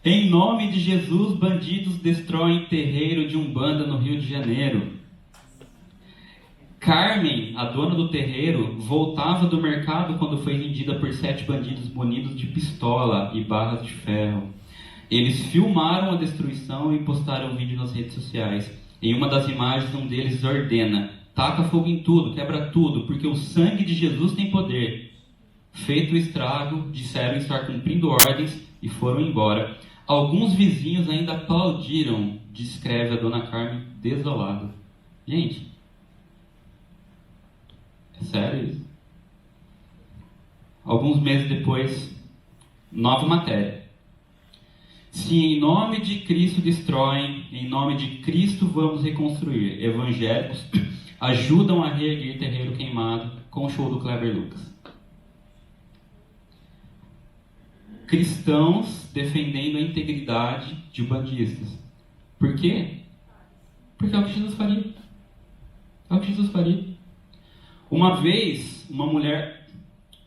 Em nome de Jesus, bandidos destroem terreiro de Umbanda no Rio de Janeiro. Carmen, a dona do terreiro, voltava do mercado quando foi rendida por 7 bandidos munidos de pistola e barras de ferro. Eles filmaram a destruição e postaram o vídeo nas redes sociais. Em uma das imagens, um deles ordena: taca fogo em tudo, quebra tudo, porque o sangue de Jesus tem poder. Feito o estrago, disseram estar cumprindo ordens e foram embora. Alguns vizinhos ainda aplaudiram, descreve a dona Carmen desolada. Gente, é sério isso? Alguns meses depois, nova matéria. Se em nome de Cristo destroem, em nome de Cristo vamos reconstruir. Evangélicos ajudam a reerguer terreiro queimado com o show do Kleber Lucas. Cristãos defendendo a integridade de bandistas. Por quê? Porque é o que Jesus faria. É o que Jesus faria. Uma vez, uma mulher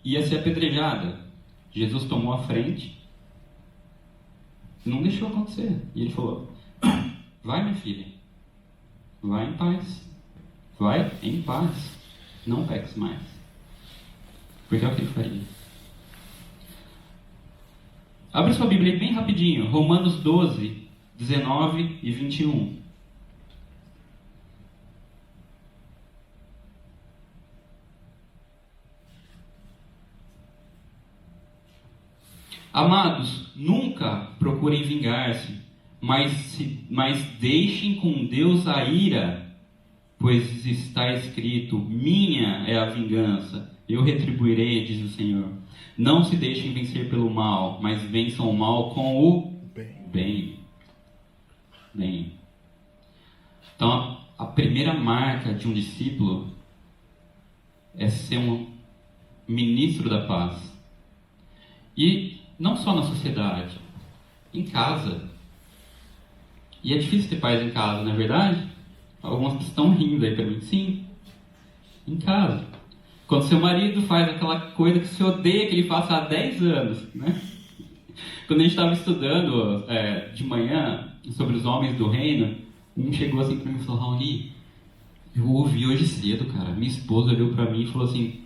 ia ser apedrejada. Jesus tomou a frente e não deixou acontecer. E ele falou: vai, minha filha. Vai em paz. Vai em paz. Não peques mais. Porque é o que ele faria. Abre sua Bíblia aí bem rapidinho. Romanos 12, 19 e 21. Amados, nunca procurem vingar-se, mas deixem com Deus a ira, pois está escrito: minha é a vingança, eu retribuirei, diz o Senhor. Não se deixem vencer pelo mal, mas vençam o mal com o bem. Então, a primeira marca de um discípulo é ser um ministro da paz. E não só na sociedade, em casa. E é difícil ter paz em casa, não é verdade? Alguns estão rindo aí para mim. Sim, em casa. Quando seu marido faz aquela coisa que você odeia que ele faça há 10 anos, né? Quando a gente estava estudando de manhã sobre os homens do reino, um chegou assim para mim e falou: Raoni, eu ouvi hoje cedo, cara. Minha esposa olhou para mim e falou assim: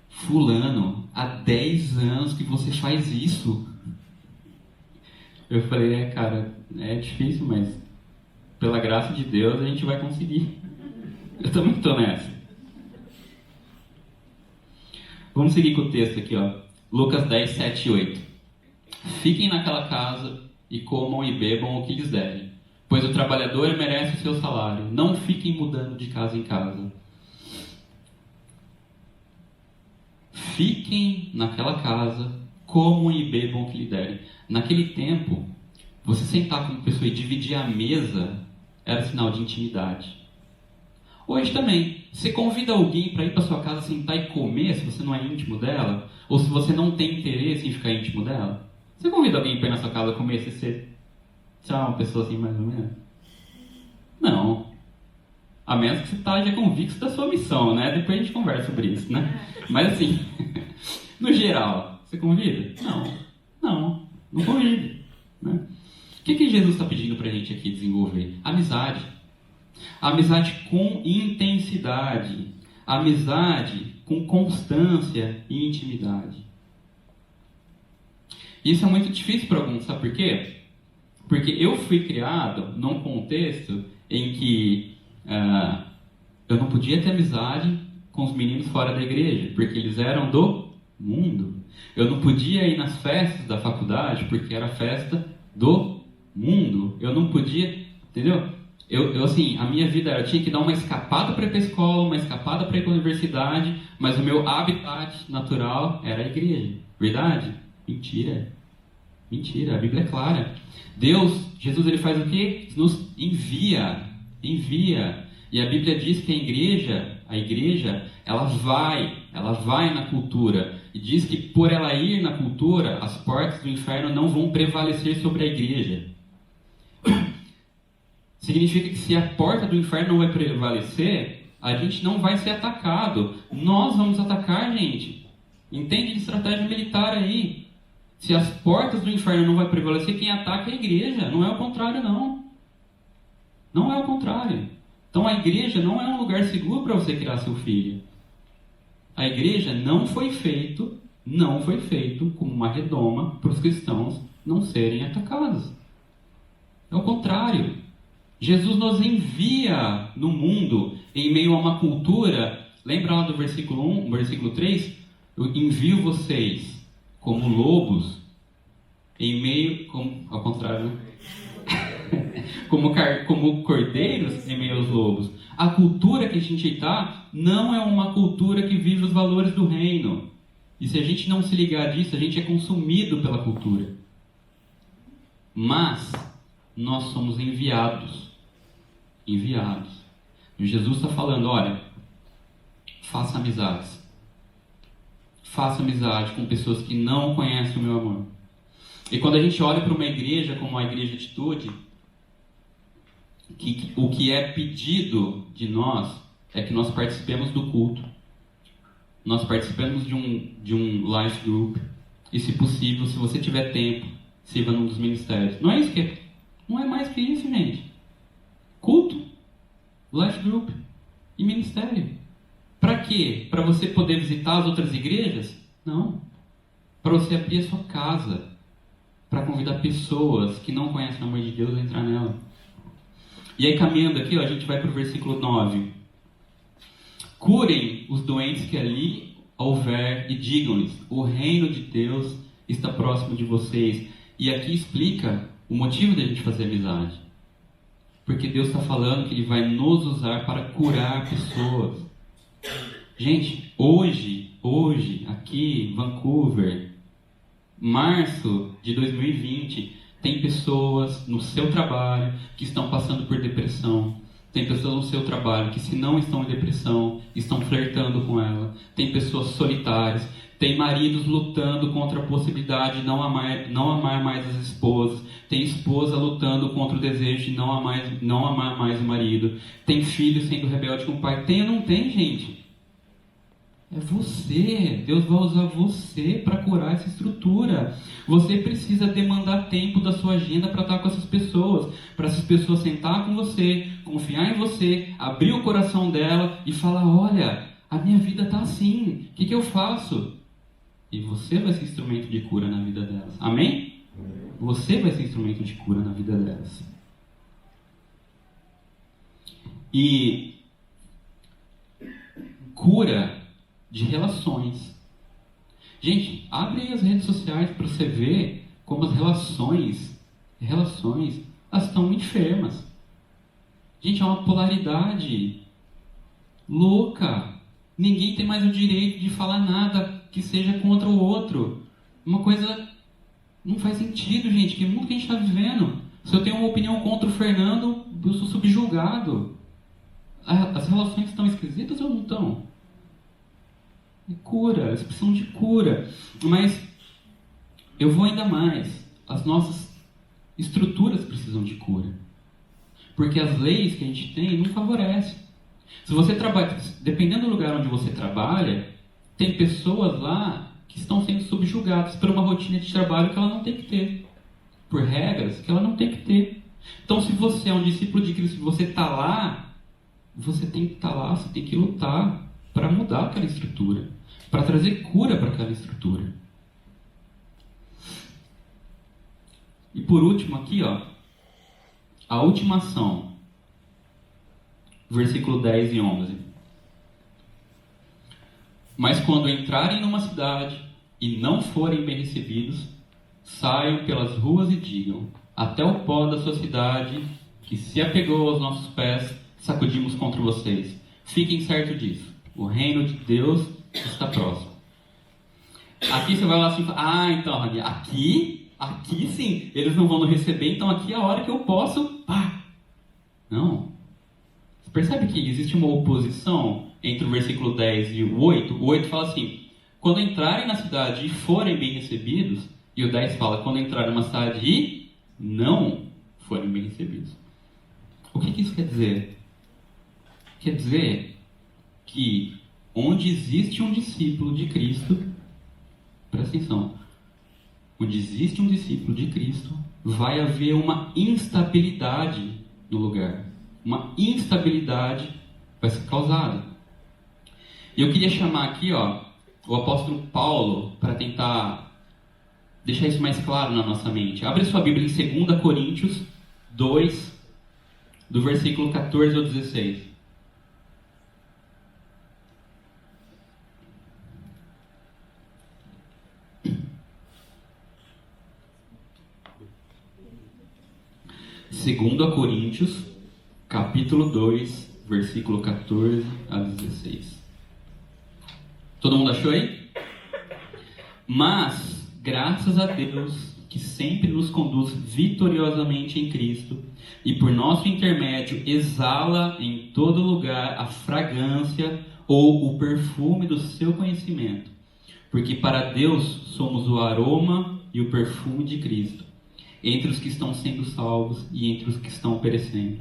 fulano, há 10 anos que você faz isso. Eu falei: cara, é difícil, mas pela graça de Deus a gente vai conseguir. Eu também estou nessa. Vamos seguir com o texto aqui, ó. Lucas 10, 7 e 8. Fiquem naquela casa e comam e bebam o que lhes derem, pois o trabalhador merece o seu salário. Não fiquem mudando de casa em casa. Fiquem naquela casa, comam e bebam o que lhe derem. Naquele tempo, você sentar com uma pessoa e dividir a mesa era sinal de intimidade. Hoje também, você convida alguém para ir para sua casa sentar e comer, se você não é íntimo dela, ou se você não tem interesse em ficar íntimo dela? Você convida alguém para ir na sua casa comer, se você é uma pessoa assim mais ou menos? Não. A menos que você esteja convicto da sua missão, né? Depois a gente conversa sobre isso, né? Mas assim, no geral, você convida? Não convida, né? O que Jesus está pedindo para a gente aqui desenvolver? Amizade. Amizade com intensidade. Amizade com constância e intimidade. Isso é muito difícil para alguns, sabe por quê? Porque eu fui criado num contexto em que eu não podia ter amizade com os meninos fora da igreja, porque eles eram do mundo. Eu não podia ir nas festas da faculdade, porque era festa do mundo. Eu não podia, entendeu? Eu assim, a minha vida eu tinha que dar uma escapada para ir para a escola, uma escapada para ir para a universidade, mas o meu habitat natural era a igreja. Verdade? Mentira. Mentira, a Bíblia é clara. Deus, Jesus, ele faz o quê? Nos envia. E a Bíblia diz que a igreja, ela vai na cultura. E diz que por ela ir na cultura, as portas do inferno não vão prevalecer sobre a igreja. Significa que se a porta do inferno não vai prevalecer, a gente não vai ser atacado. Nós vamos atacar, gente. Entende de estratégia militar aí. Se as portas do inferno não vai prevalecer, quem ataca é a igreja. Não é o contrário, não. Não é o contrário. Então a igreja não é um lugar seguro para você criar seu filho. A igreja não foi feito como uma redoma para os cristãos não serem atacados. É o contrário. Jesus nos envia no mundo em meio a uma cultura. Lembra lá do versículo 1, versículo 3? Eu envio vocês como lobos em meio... ao contrário, né? como cordeiros em meio aos lobos. A cultura que a gente está não é uma cultura que vive os valores do reino. E se a gente não se ligar disso, a gente é consumido pela cultura. Mas nós somos enviados. E Jesus está falando, olha, faça amizades. Faça amizade com pessoas que não conhecem o meu amor. E quando a gente olha para uma igreja como a Igreja Atitude, o que é pedido de nós é que nós participemos do culto. Nós participemos de um life group. E, se possível, se você tiver tempo, sirva num dos ministérios. Não é mais que isso, gente. Culto, life group e ministério. Para quê? Para você poder visitar as outras igrejas? Não. Para você abrir a sua casa. Para convidar pessoas que não conhecem o amor de Deus a entrar nela. E aí, caminhando aqui, a gente vai para o versículo 9. Curem os doentes que ali houver e digam-lhes: o reino de Deus está próximo de vocês. E aqui explica o motivo da gente fazer amizade. Porque Deus está falando que Ele vai nos usar para curar pessoas. Gente, hoje, aqui em Vancouver, março de 2020, tem pessoas no seu trabalho que estão passando por depressão. Tem pessoas no seu trabalho que, se não estão em depressão, estão flertando com ela. Tem pessoas solitárias. Tem maridos lutando contra a possibilidade de não amar mais as esposas. Tem esposa lutando contra o desejo de não amar mais o marido. Tem filho sendo rebelde com o pai. Tem ou não tem, gente? É você. Deus vai usar você para curar essa estrutura. Você precisa demandar tempo da sua agenda para estar com essas pessoas. Para essas pessoas sentar com você, confiar em você, abrir o coração dela e falar: olha, a minha vida está assim. O que eu faço? E você vai ser instrumento de cura na vida delas. Amém? Você vai ser instrumento de cura na vida delas. E cura de relações. Gente, abre aí as redes sociais para você ver como as relações, elas estão enfermas. Gente, é uma polaridade louca. Ninguém tem mais o direito de falar nada que seja contra o outro. Uma coisa não faz sentido, gente. Que mundo que a gente está vivendo? Se eu tenho uma opinião contra o Fernando, eu sou subjugado. As relações estão esquisitas ou não estão? É cura, elas precisam de cura. Mas eu vou ainda mais. As nossas estruturas precisam de cura. Porque as leis que a gente tem não favorecem. Se você trabalha, dependendo do lugar onde você trabalha, tem pessoas lá que estão sendo subjugadas por uma rotina de trabalho que ela não tem que ter. Por regras que ela não tem que ter. Então, se você é um discípulo de Cristo, se você está lá, você tem que estar lá, você tem que lutar para mudar aquela estrutura, para trazer cura para aquela estrutura. E por último aqui, a última ação, versículo 10 e 11. Mas quando entrarem numa cidade e não forem bem recebidos, saiam pelas ruas e digam: até o pó da sua cidade, que se apegou aos nossos pés, sacudimos contra vocês. Fiquem certos disso. O reino de Deus está próximo. Aqui você vai lá assim, então, Rani, aqui sim, eles não vão nos receber, então aqui é a hora que eu posso, Não. Você percebe que existe uma oposição entre o versículo 10 e o 8? O 8 fala assim: quando entrarem na cidade e forem bem recebidos, e o 10 fala: quando entrarem numa cidade e não forem bem recebidos. O que isso quer dizer? Quer dizer que onde existe um discípulo de Cristo, presta atenção, onde existe um discípulo de Cristo, vai haver uma instabilidade no lugar. Uma instabilidade vai ser causada. E eu queria chamar aqui, o apóstolo Paulo, para tentar deixar isso mais claro na nossa mente. Abre sua Bíblia em 2 Coríntios 2, do versículo 14 ao 16. Segunda Coríntios, capítulo 2, versículo 14 a 16. Todo mundo achou aí? Mas, graças a Deus, que sempre nos conduz vitoriosamente em Cristo, e por nosso intermédio exala em todo lugar a fragrância ou o perfume do seu conhecimento. Porque para Deus somos o aroma e o perfume de Cristo, entre os que estão sendo salvos e entre os que estão perecendo.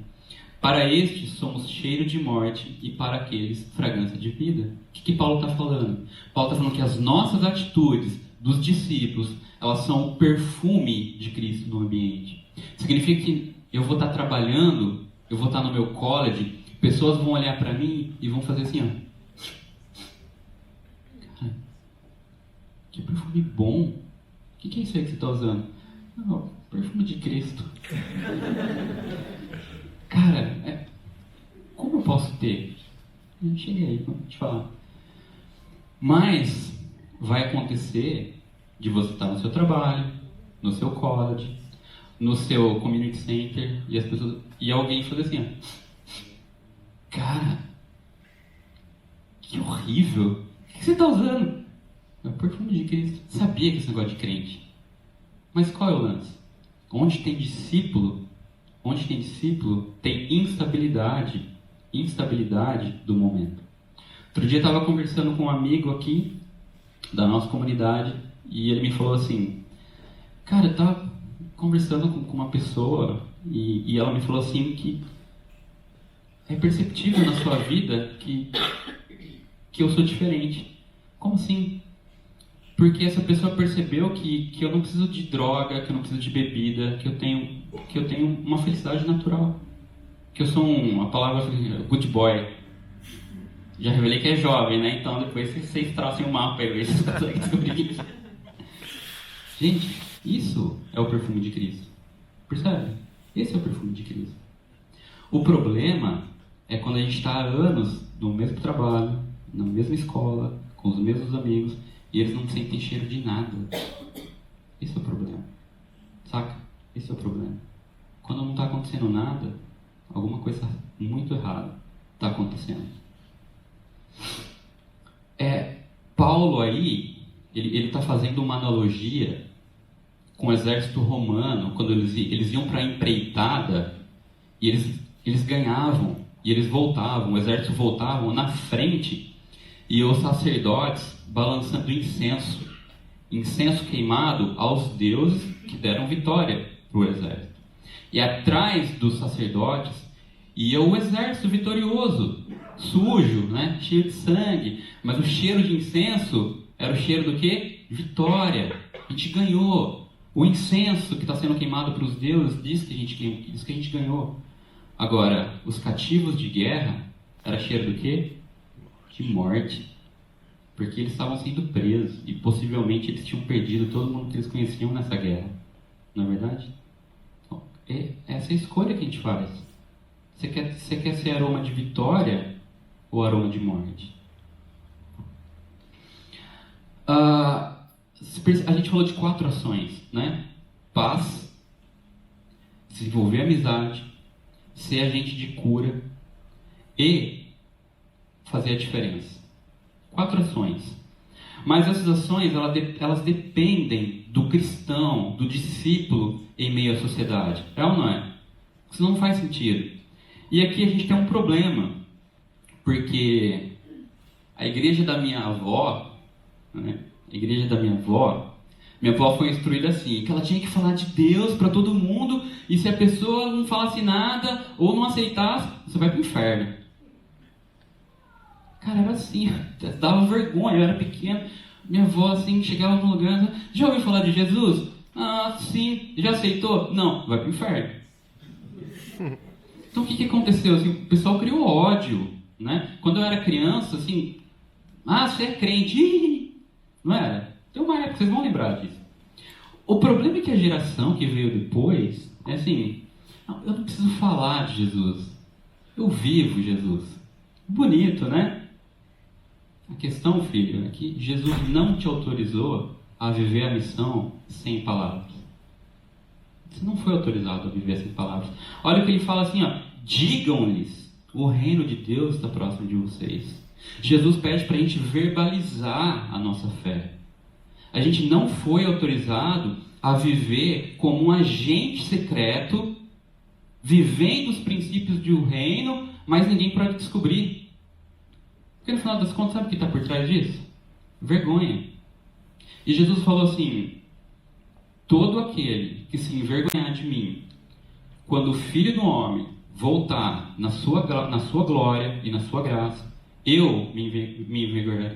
Para estes somos cheiro de morte e para aqueles fragrância de vida. O que Paulo está falando? Paulo está falando que as nossas atitudes dos discípulos, elas são o perfume de Cristo no ambiente. Significa que eu vou estar trabalhando, eu vou estar no meu college, pessoas vão olhar para mim e vão fazer assim, Cara, que perfume bom. O que é isso aí que você está usando? Não, perfume de Cristo. Cara, como eu posso ter? Eu cheguei aí, vou te falar. Mas vai acontecer de você estar no seu trabalho, no seu college, no seu community center, e alguém fazer assim, Cara, que horrível. O que você está usando? É o perfume de Cristo. Sabia que esse negócio de crente. Mas qual é o lance? Onde tem discípulo, tem instabilidade do momento. Outro dia eu estava conversando com um amigo aqui da nossa comunidade e ele me falou assim, cara, eu estava conversando com uma pessoa e ela me falou assim que é perceptível na sua vida que eu sou diferente. Como assim? Porque essa pessoa percebeu que eu não preciso de droga, que eu não preciso de bebida, que eu tenho uma felicidade natural. Que eu sou a palavra good boy. Já revelei que é jovem, né? Então depois vocês tracem um mapa aí, ver se vocês conseguem descobrir isso. Gente, isso é o perfume de Cristo. Percebe? Esse é o perfume de Cristo. O problema é quando a gente está há anos no mesmo trabalho, na mesma escola, com os mesmos amigos, e eles não sentem cheiro de nada. Esse é o problema. Saca? Esse é o problema. Quando não está acontecendo nada, alguma coisa muito errada está acontecendo. Paulo aí, ele está fazendo uma analogia com o exército romano, quando eles iam para a empreitada, e eles ganhavam, e eles voltavam, o exército voltava na frente, e os sacerdotes balançando incenso queimado aos deuses que deram vitória para o exército. E atrás dos sacerdotes ia o exército vitorioso, sujo, né? Cheio de sangue, mas o cheiro de incenso era o cheiro do quê? Vitória. A gente ganhou. O incenso que está sendo queimado para os deuses diz que a gente ganhou. Agora, os cativos de guerra era cheiro do quê? De morte. Porque eles estavam sendo presos e possivelmente eles tinham perdido todo mundo que eles conheciam nessa guerra. Não é verdade? essa é a escolha que a gente faz. Você quer ser aroma de vitória ou aroma de morte? A gente falou de 4 ações, né? Paz, desenvolver amizade, ser agente de cura e fazer a diferença. 4 ações. Mas essas ações, elas dependem do cristão, do discípulo em meio à sociedade. É ou não é? Isso não faz sentido. E aqui a gente tem um problema, porque a igreja da minha avó, né? Minha avó foi instruída assim, que ela tinha que falar de Deus para todo mundo, e se a pessoa não falasse nada ou não aceitasse, você vai para o inferno. Cara, era assim, dava vergonha, eu era pequeno. Minha avó assim, chegava no lugar, já ouviu falar de Jesus? Ah, sim. Já aceitou? Não, vai para o inferno. Então o que aconteceu? Assim, o pessoal criou ódio, né? Quando eu era criança, assim, você é crente, não era? Tem uma época, vocês vão lembrar disso. O problema é que a geração que veio depois, é assim, eu não preciso falar de Jesus, eu vivo Jesus. Bonito, né? A questão, filho, é que Jesus não te autorizou a viver a missão sem palavras. Você não foi autorizado a viver sem palavras. Olha o que ele fala assim, digam-lhes, o reino de Deus está próximo de vocês. Jesus pede para a gente verbalizar a nossa fé. A gente não foi autorizado a viver como um agente secreto, vivendo os princípios do reino, mas ninguém pode descobrir. Porque no final das contas, sabe o que está por trás disso? Vergonha. E Jesus falou assim, todo aquele que se envergonhar de mim, quando o Filho do Homem voltar na sua glória e na sua graça, eu me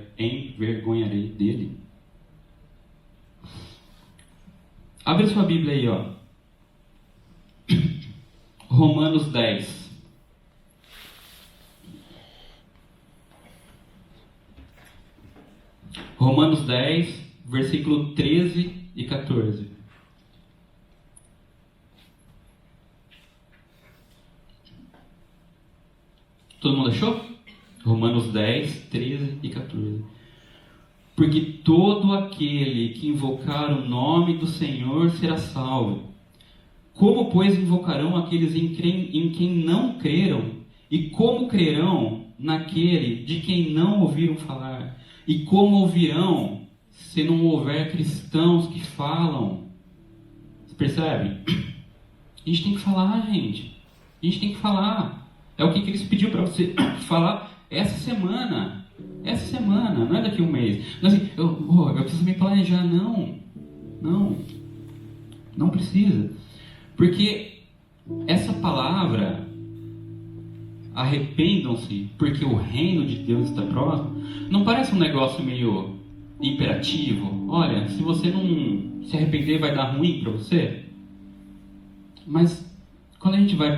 envergonharei dele. Abre sua Bíblia aí, Romanos 10. Romanos 10, versículo 13 e 14. Todo mundo achou? Romanos 10, 13 e 14. Porque todo aquele que invocar o nome do Senhor será salvo. Como, pois, invocarão aqueles em quem não creram? E como crerão naquele de quem não ouviram falar? E como ouvirão se não houver cristãos que falam? Você percebe? A gente tem que falar, gente. A gente tem que falar. É o que eles pediu para você falar essa semana. Essa semana, não é daqui a um mês. Não, assim, eu preciso me planejar. Não precisa. Porque essa palavra, arrependam-se, porque o reino de Deus está próximo, não parece um negócio meio imperativo? Olha, se você não se arrepender, vai dar ruim para você? Mas quando a gente vai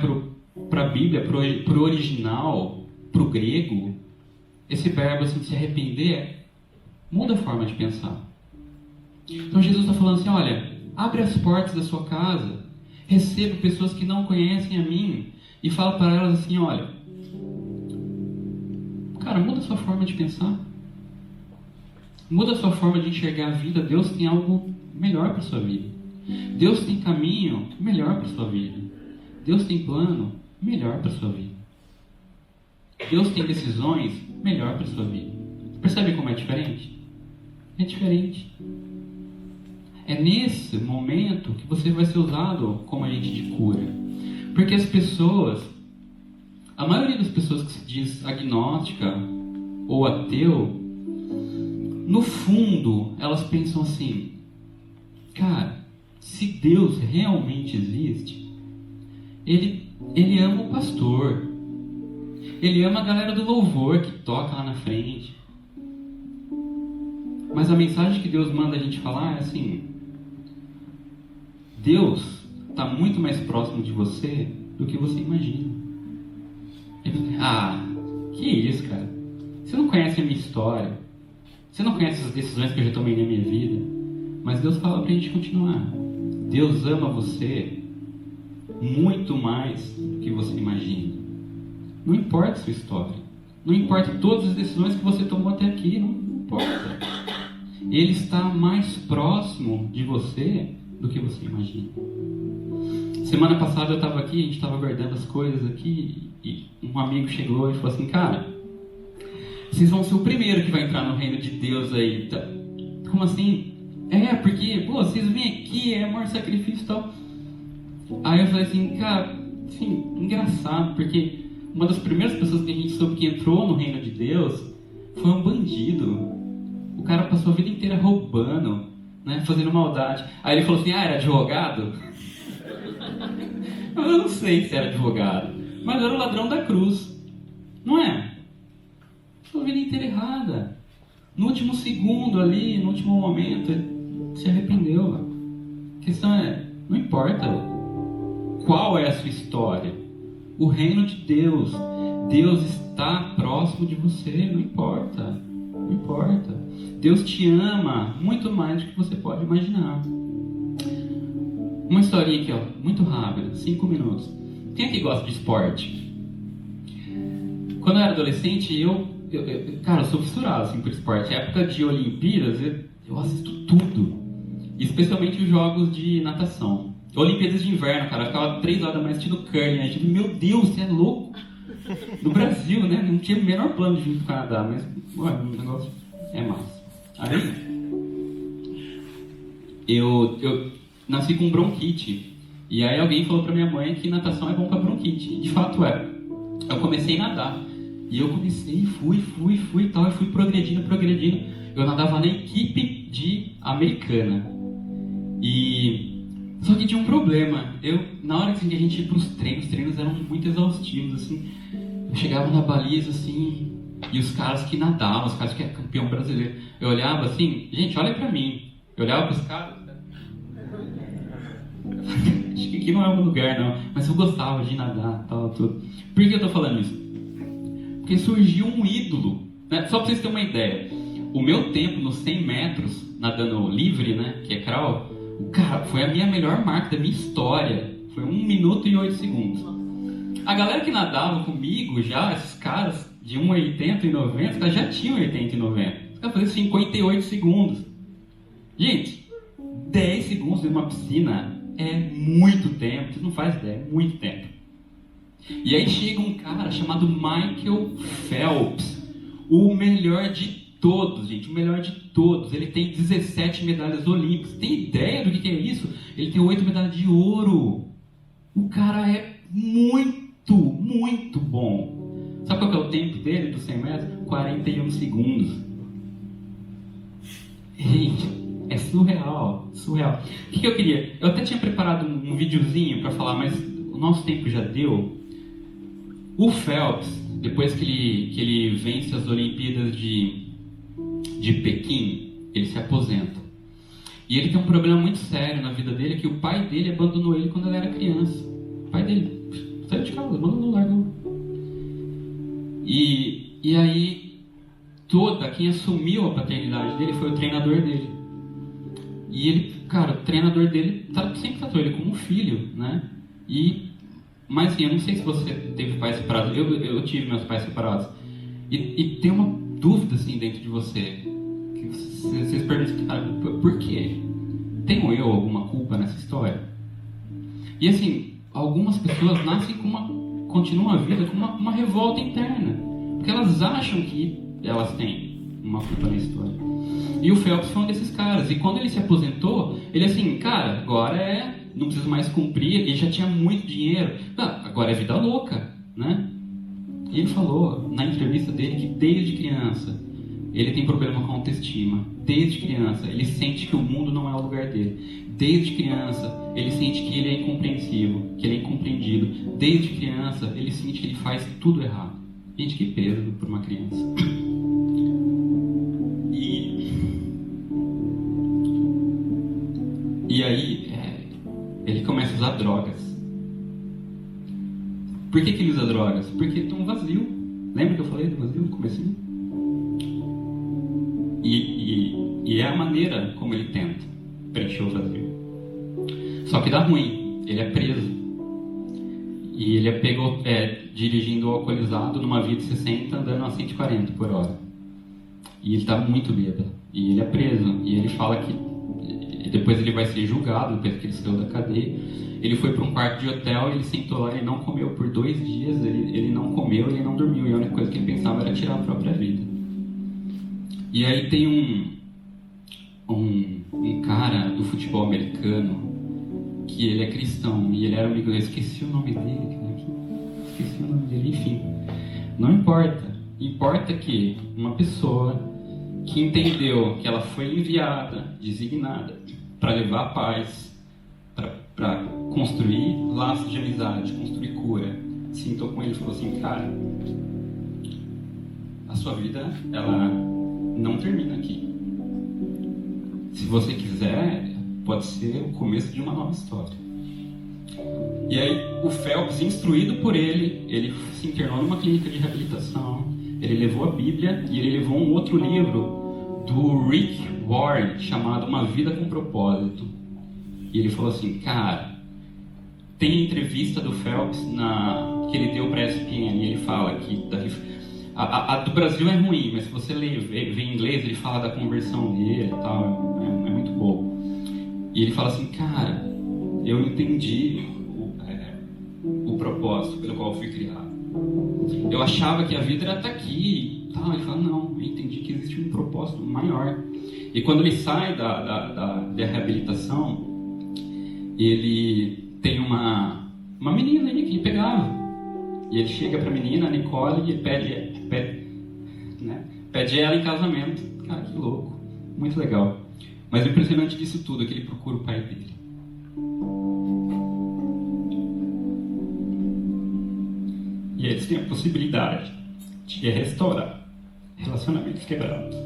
para a Bíblia, para o original, para o grego, esse verbo assim, se arrepender muda a forma de pensar. Então Jesus está falando assim, olha, abre as portas da sua casa, receba pessoas que não conhecem a mim e fala para elas assim, olha, cara, muda a sua forma de pensar. Muda a sua forma de enxergar a vida. Deus tem algo melhor para a sua vida. Deus tem caminho melhor para a sua vida. Deus tem plano melhor para a sua vida. Deus tem decisões melhor para a sua vida. Percebe como é diferente? É diferente. É nesse momento que você vai ser usado como agente de cura. Porque as pessoas, a maioria das pessoas que se diz agnóstica ou ateu, no fundo, elas pensam assim, cara, se Deus realmente existe, Ele ama o pastor, Ele ama a galera do louvor que toca lá na frente. Mas a mensagem que Deus manda a gente falar é assim, Deus está muito mais próximo de você do que você imagina. Que isso, cara? Você não conhece a minha história. Você não conhece as decisões que eu já tomei na minha vida. Mas Deus fala pra gente continuar. Deus ama você muito mais do que você imagina. Não importa a sua história, não importa todas as decisões que você tomou até aqui, não importa. Ele está mais próximo de você do que você imagina. Semana passada eu estava aqui, a gente estava guardando as coisas aqui, e um amigo chegou e falou assim: cara, vocês vão ser o primeiro que vai entrar no reino de Deus aí. Como assim? Porque, vocês vêm aqui, é amor, sacrifício e tal. Aí eu falei assim, cara, assim, engraçado, porque uma das primeiras pessoas que a gente soube que entrou no reino de Deus foi um bandido. O cara passou a vida inteira roubando, né, fazendo maldade. Aí ele falou assim: era advogado? Eu não sei se era advogado, mas era o ladrão da cruz, não é? Passou a vida inteira errada. No último segundo ali, no último momento, se arrependeu. A questão é, não importa qual é a sua história. O reino de Deus, Deus está próximo de você, não importa. Não importa. Deus te ama muito mais do que você pode imaginar. Uma historinha aqui, muito rápida, 5 minutos. Quem aqui gosta de esporte? Quando eu era adolescente, cara, eu sou fissurado assim, por esporte. Na época de Olimpíadas, eu assisto tudo. Especialmente os jogos de natação. Olimpíadas de inverno, cara, eu ficava 3 horas da manhã assistindo curling. Né? Tipo, meu Deus, você é louco? No Brasil, né? Não tinha o menor plano de vir pro Canadá, mas o negócio é massa. Aí, eu nasci com bronquite. E aí alguém falou pra minha mãe que natação é bom pra bronquite. De fato é. Eu comecei a nadar. E eu comecei, fui e tal. Eu fui progredindo. Eu nadava na equipe de americana. Só que tinha um problema. Na hora que a gente ia pros treinos, os treinos eram muito exaustivos, assim. Eu chegava na baliza, assim, e os caras que nadavam, os caras que eram campeão brasileiro, eu olhava assim, gente, olha pra mim. Eu olhava pros caras, acho que aqui não é o meu lugar, não. Mas eu gostava de nadar, tal, tudo. Por que eu tô falando isso? Porque surgiu um ídolo, né? Só pra vocês terem uma ideia. O meu tempo nos 100 metros, nadando livre, né, que é crawl, cara, foi a minha melhor marca da minha história. Foi 1 minuto e 8 segundos. A galera que nadava comigo já, esses caras de 1,80 e 90, os caras já tinham 80 e 90. Os caras faziam 58 segundos. Gente, 10 segundos em uma piscina é muito tempo. Vocês não fazem ideia, é muito tempo. E aí chega um cara chamado Michael Phelps, o melhor de todos, gente, o melhor de todos. Ele tem 17 medalhas olímpicas. Tem ideia do que é isso? Ele tem 8 medalhas de ouro. O cara é muito bom. Sabe qual que é o tempo dele dos 100 metros? 41 segundos. Gente, é surreal. O que eu queria? Eu até tinha preparado um videozinho para falar, mas o nosso tempo já deu. O Phelps, depois que ele vence as Olimpíadas de Pequim, ele se aposenta. E ele tem um problema muito sério na vida dele, que o pai dele abandonou ele quando ele era criança. O pai dele saiu de casa, abandonou, largou. E aí, quem assumiu a paternidade dele foi o treinador dele. E ele, cara, o treinador dele sempre tratou ele como um filho, né? Mas assim, eu não sei se você teve pais separados. Eu tive meus pais separados. E tem uma dúvida assim dentro de você. Que vocês perguntam, cara, por quê? Tenho eu alguma culpa nessa história? E assim, algumas pessoas continuam a vida com uma revolta interna. Porque elas acham que elas têm uma culpa na história. E o Phelps foi um desses caras. E quando ele se aposentou, ele assim, cara, agora não preciso mais cumprir, ele já tinha muito dinheiro. Agora é vida louca, né? E ele falou na entrevista dele que desde criança ele tem problema com a autoestima. Desde criança ele sente que o mundo não é o lugar dele. Desde criança ele sente que ele é incompreensivo, que ele é incompreendido. Desde criança ele sente que ele faz tudo errado. Gente, que peso para uma criança. E aí ele começa a usar drogas. Por que ele usa drogas? Porque tem um vazio. Lembra que eu falei do vazio no comecinho? E é a maneira como ele tenta preencher o vazio. Só que dá ruim. Ele é preso. E ele é pego dirigindo alcoolizado numa via de 60, andando a 140 por hora. E ele está muito bêbado. E ele é preso. E ele fala que depois ele vai ser julgado, depois que ele saiu da cadeia. Ele foi para um quarto de hotel, ele sentou lá, ele não comeu por 2 dias, ele não comeu, ele não dormiu. E a única coisa que ele pensava era tirar a própria vida. E aí tem um cara do futebol americano que ele é cristão e ele era amigo, eu esqueci o nome dele, enfim, não importa, importa que uma pessoa que entendeu que ela foi enviada, designada para levar a paz, para construir laços de amizade, construir cura, sentou com ele e falou assim: cara, a sua vida, ela não termina aqui. Se você quiser, pode ser o começo de uma nova história. E aí o Phelps, instruído por ele se internou numa clínica de reabilitação, ele levou a Bíblia e ele levou um outro livro do Rick Warren, chamado Uma Vida com Propósito. E ele falou assim: cara, tem entrevista do Phelps que ele deu para a ESPN, e ele fala que a do Brasil é ruim, mas se você vê em inglês, ele fala da conversão dele e tal, é muito bom. E ele fala assim: cara, eu entendi o propósito pelo qual eu fui criado. Eu achava que a vida era estar aqui e tal. Ele fala: não, eu entendi que existe um propósito maior. E quando ele sai da reabilitação, ele tem uma menina ali que ele pegava. E ele chega pra menina, a Nicole, e ele pede ela em casamento. Cara, que louco. Muito legal. Mas o impressionante disso tudo é que ele procura o pai dele. E eles têm a possibilidade de restaurar relacionamentos quebrados.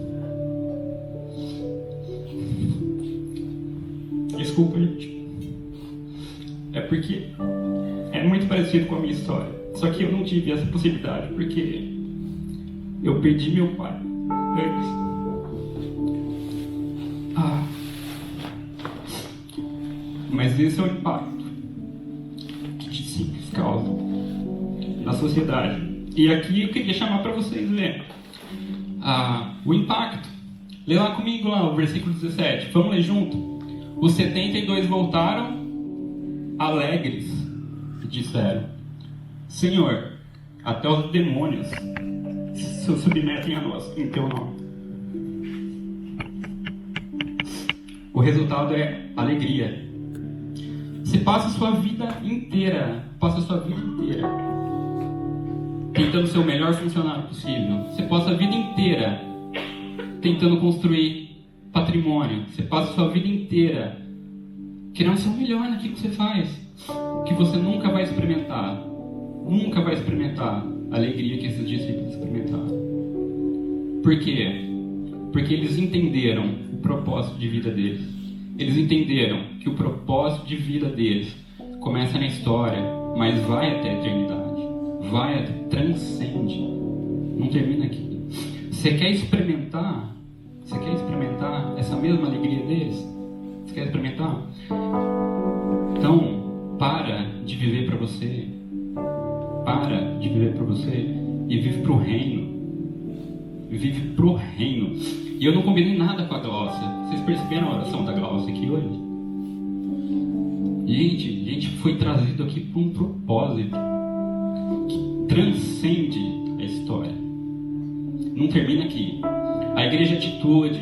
Desculpa, gente. É porque é muito parecido com a minha história. Só que eu não tive essa possibilidade porque eu perdi meu pai antes. Mas esse é o impacto que discípulos causam na sociedade. E aqui eu queria chamar para vocês verem o impacto. Lê lá comigo lá o versículo 17. Vamos ler junto? Os 72 voltaram alegres e disseram: Senhor, até os demônios se submetem a nós em teu nome. O resultado é alegria. Você passa a sua vida inteira tentando ser o melhor funcionário possível. Você passa a vida inteira tentando construir patrimônio. Você passa a sua vida inteira querendo ser o melhor naquilo que você faz, que você nunca vai experimentar a alegria que esses discípulos experimentaram. Por quê? Porque eles entenderam o propósito de vida deles. Eles entenderam que o propósito de vida deles começa na história, mas vai até a eternidade. Transcende. Não termina aqui. Você quer experimentar essa mesma alegria deles? Você quer experimentar? Então, para de viver para você. E vive pro reino. E eu não combinei nada com a Glaucia. Vocês perceberam a oração da Glaucia aqui hoje? Gente, a gente foi trazido aqui para um propósito que transcende a história. Não termina aqui. A igreja Atitude,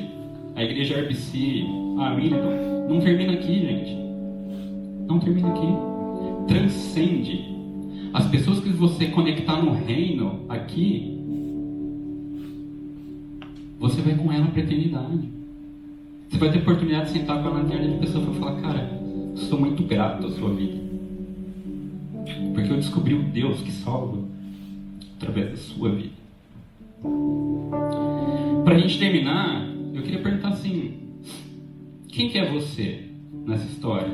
a igreja RBC, a Militon, não termina aqui, gente. Não termina aqui. Transcende. As pessoas que você conectar no reino aqui, você vai com ela para a eternidade. Você vai ter a oportunidade de sentar com ela na eternidade e a pessoa vai falar: cara, sou muito grato à sua vida, porque eu descobri o Deus que salva através da sua vida. Para a gente terminar, eu queria perguntar assim: quem que é você nessa história?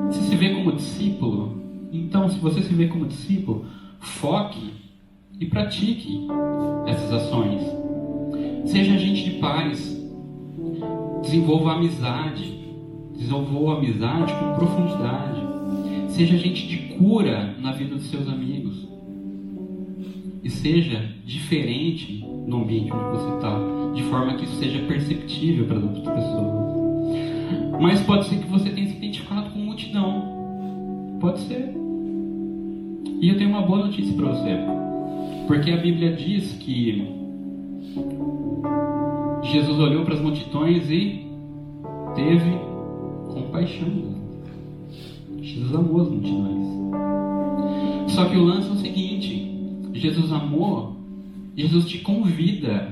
Você se vê como discípulo? Então, se você se vê como discípulo, foque e pratique essas ações. Seja agente de paz. Desenvolva amizade com profundidade. Seja agente de cura na vida dos seus amigos. E seja diferente no ambiente onde você está, de forma que isso seja perceptível para as outras pessoas. Mas pode ser que você tenha se identificado com multidão. Pode ser. E eu tenho uma boa notícia para você. Porque a Bíblia diz que Jesus olhou para as multidões e teve compaixão. Jesus amou as multidões. Só que o lance é o seguinte: Jesus amou, Jesus te convida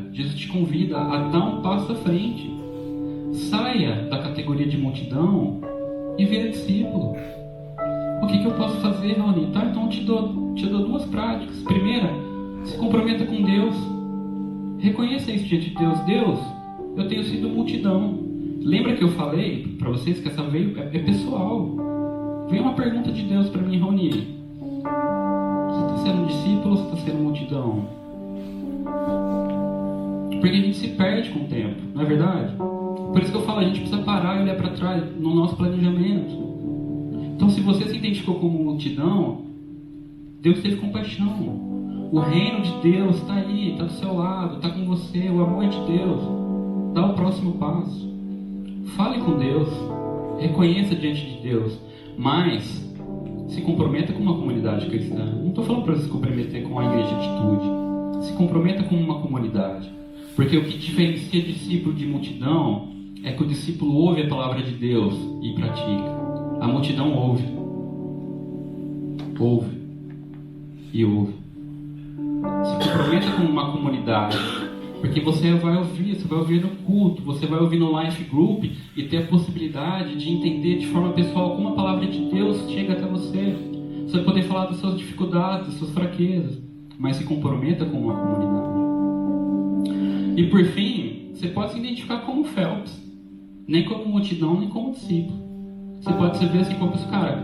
a dar um passo à frente. Saia da categoria de multidão e vira discípulo. O que eu posso fazer, Raoni? Tá, então eu te dou duas práticas. Primeira, se comprometa com Deus. Reconheça isso diante de Deus. Deus, eu tenho sido multidão. Lembra que eu falei para vocês que essa veio é pessoal. Veio uma pergunta de Deus para mim, Raoni. Você está sendo discípulo ou você está sendo multidão? Porque a gente se perde com o tempo, não é verdade? Por isso que eu falo, a gente precisa parar e olhar para trás no nosso planejamento. Então, se você se identificou como multidão, Deus teve compaixão. O reino de Deus está aí, está do seu lado, está com você. O amor de Deus. Dá o próximo passo. Fale com Deus. Reconheça diante de Deus. Mas se comprometa com uma comunidade cristã. Não estou falando para você se comprometer com a igreja de atitude. Se comprometa com uma comunidade. Porque o que diferencia discípulo de multidão é que o discípulo ouve a palavra de Deus e pratica. A multidão ouve. Ouve. E ouve. Se comprometa com uma comunidade. Porque você vai ouvir no culto, você vai ouvir no Life Group e ter a possibilidade de entender de forma pessoal como a palavra de Deus chega até você. Você vai poder falar das suas dificuldades, das suas fraquezas, mas se comprometa com uma comunidade. E por fim, você pode se identificar como Phelps, nem como multidão, nem como discípulo. Você pode se ver assim como esse cara.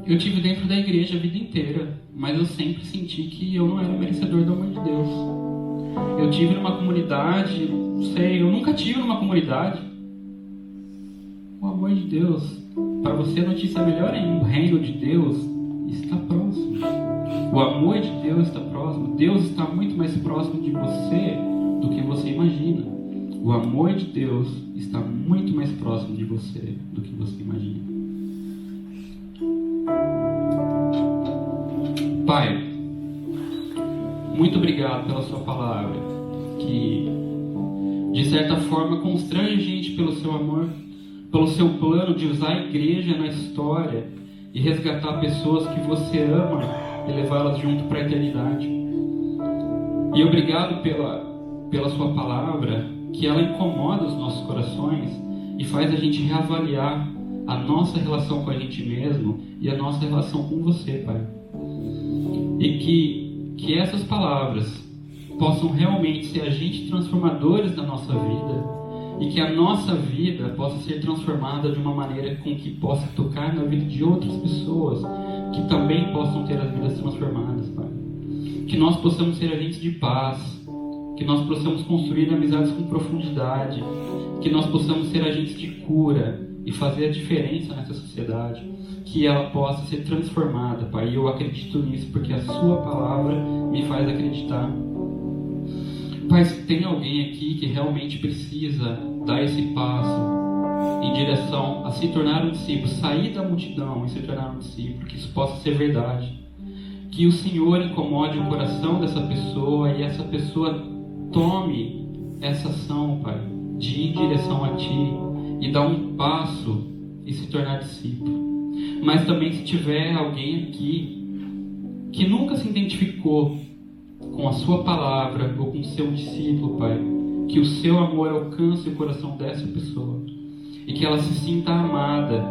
Eu tive dentro da igreja a vida inteira, mas eu sempre senti que eu não era merecedor do amor de Deus. Eu tive numa comunidade, eu nunca tive numa comunidade. O amor de Deus, para você a notícia melhor ainda, o reino de Deus está próximo. O amor de Deus está próximo. Deus está muito mais próximo de você do que você imagina. O amor de Deus está muito mais próximo de você do que você imagina. Pai, muito obrigado pela sua palavra, que de certa forma constrange a gente pelo seu amor, pelo seu plano de usar a igreja na história e resgatar pessoas que você ama e levá-las junto para a eternidade. E obrigado pela sua palavra, que ela incomoda os nossos corações e faz a gente reavaliar a nossa relação com a gente mesmo e a nossa relação com você, Pai. E que essas palavras possam realmente ser agentes transformadores da nossa vida e que a nossa vida possa ser transformada de uma maneira com que possa tocar na vida de outras pessoas que também possam ter as vidas transformadas, Pai. Que nós possamos ser agentes de paz, que nós possamos construir amizades com profundidade, que nós possamos ser agentes de cura e fazer a diferença nessa sociedade, que ela possa ser transformada, Pai. E eu acredito nisso porque a sua palavra me faz acreditar. Pai, se tem alguém aqui que realmente precisa dar esse passo em direção a se tornar um discípulo, sair da multidão e se tornar um discípulo, que isso possa ser verdade. Que o Senhor incomode o coração dessa pessoa e essa pessoa tome essa ação, Pai, de ir em direção a Ti e dar um passo e se tornar discípulo. Mas também se tiver alguém aqui que nunca se identificou com a sua palavra ou com o seu discípulo, Pai, que o seu amor alcance o coração dessa pessoa e que ela se sinta amada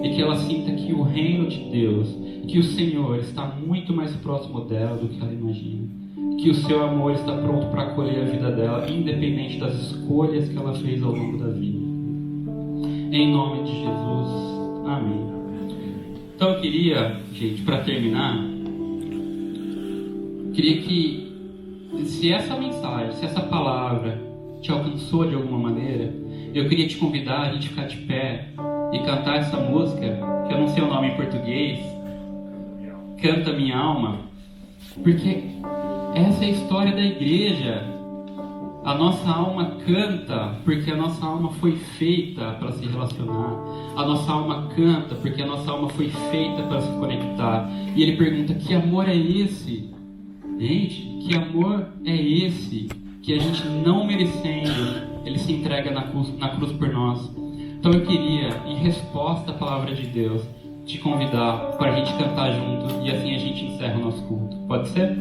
e que ela sinta que o reino de Deus, que o Senhor está muito mais próximo dela do que ela imagina, que o seu amor está pronto para acolher a vida dela, independente das escolhas que ela fez ao longo da vida. Em nome de Jesus, amém. Então eu queria, gente, para terminar, queria que, se essa mensagem, se essa palavra te alcançou de alguma maneira, eu queria te convidar a gente ficar de pé e cantar essa música que eu não sei o nome em português, Canta Minha Alma, porque essa é a história da igreja. A nossa alma canta porque a nossa alma foi feita para se relacionar. A nossa alma canta porque a nossa alma foi feita para se conectar. E ele pergunta: que amor é esse? Gente, que amor é esse que a gente, não merecendo, ele se entrega na cruz por nós? Então eu queria, em resposta à palavra de Deus, te convidar para a gente cantar junto, e assim a gente encerra o nosso culto. Pode ser?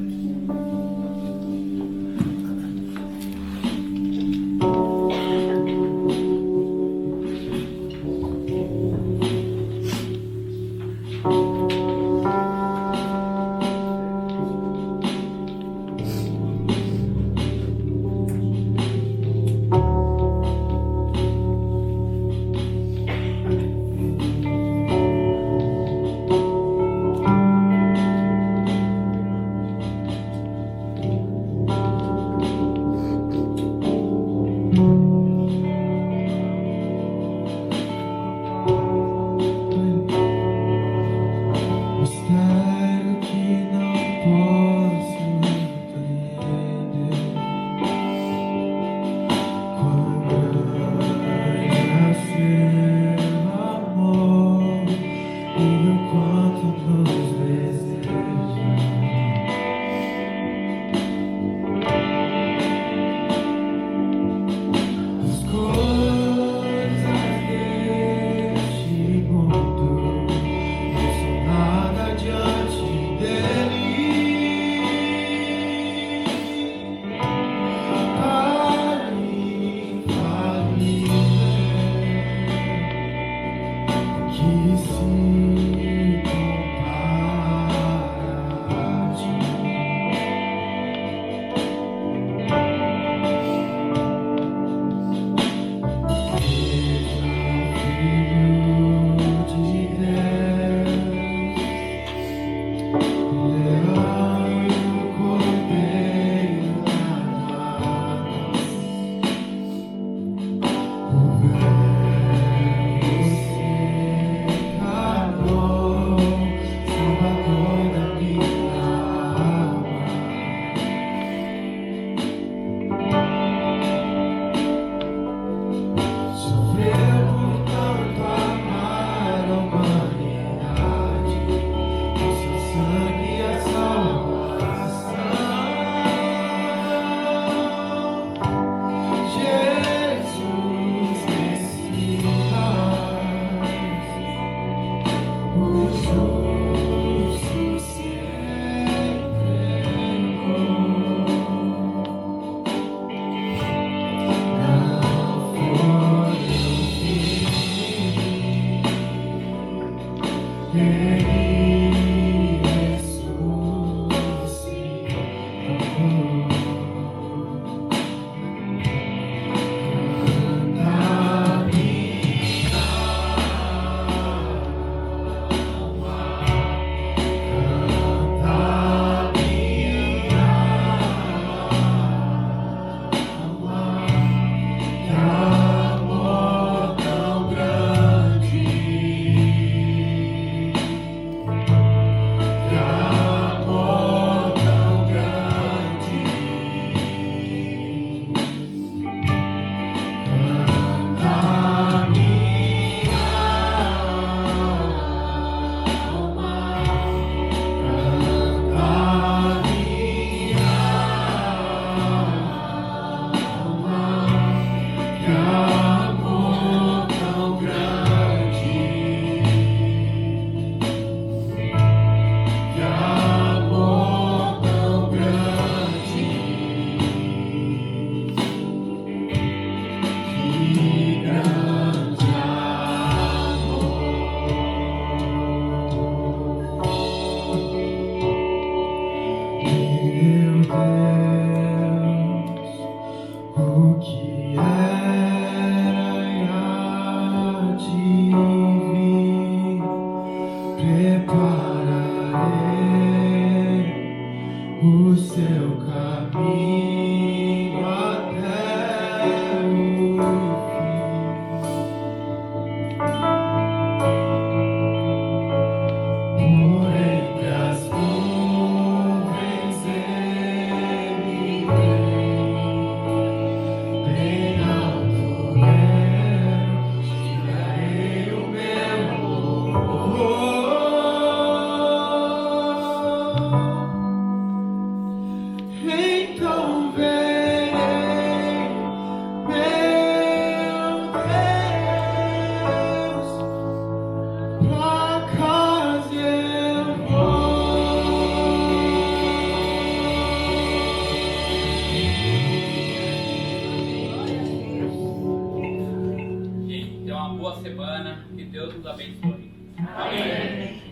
boa semana. Que Deus nos abençoe. Amém.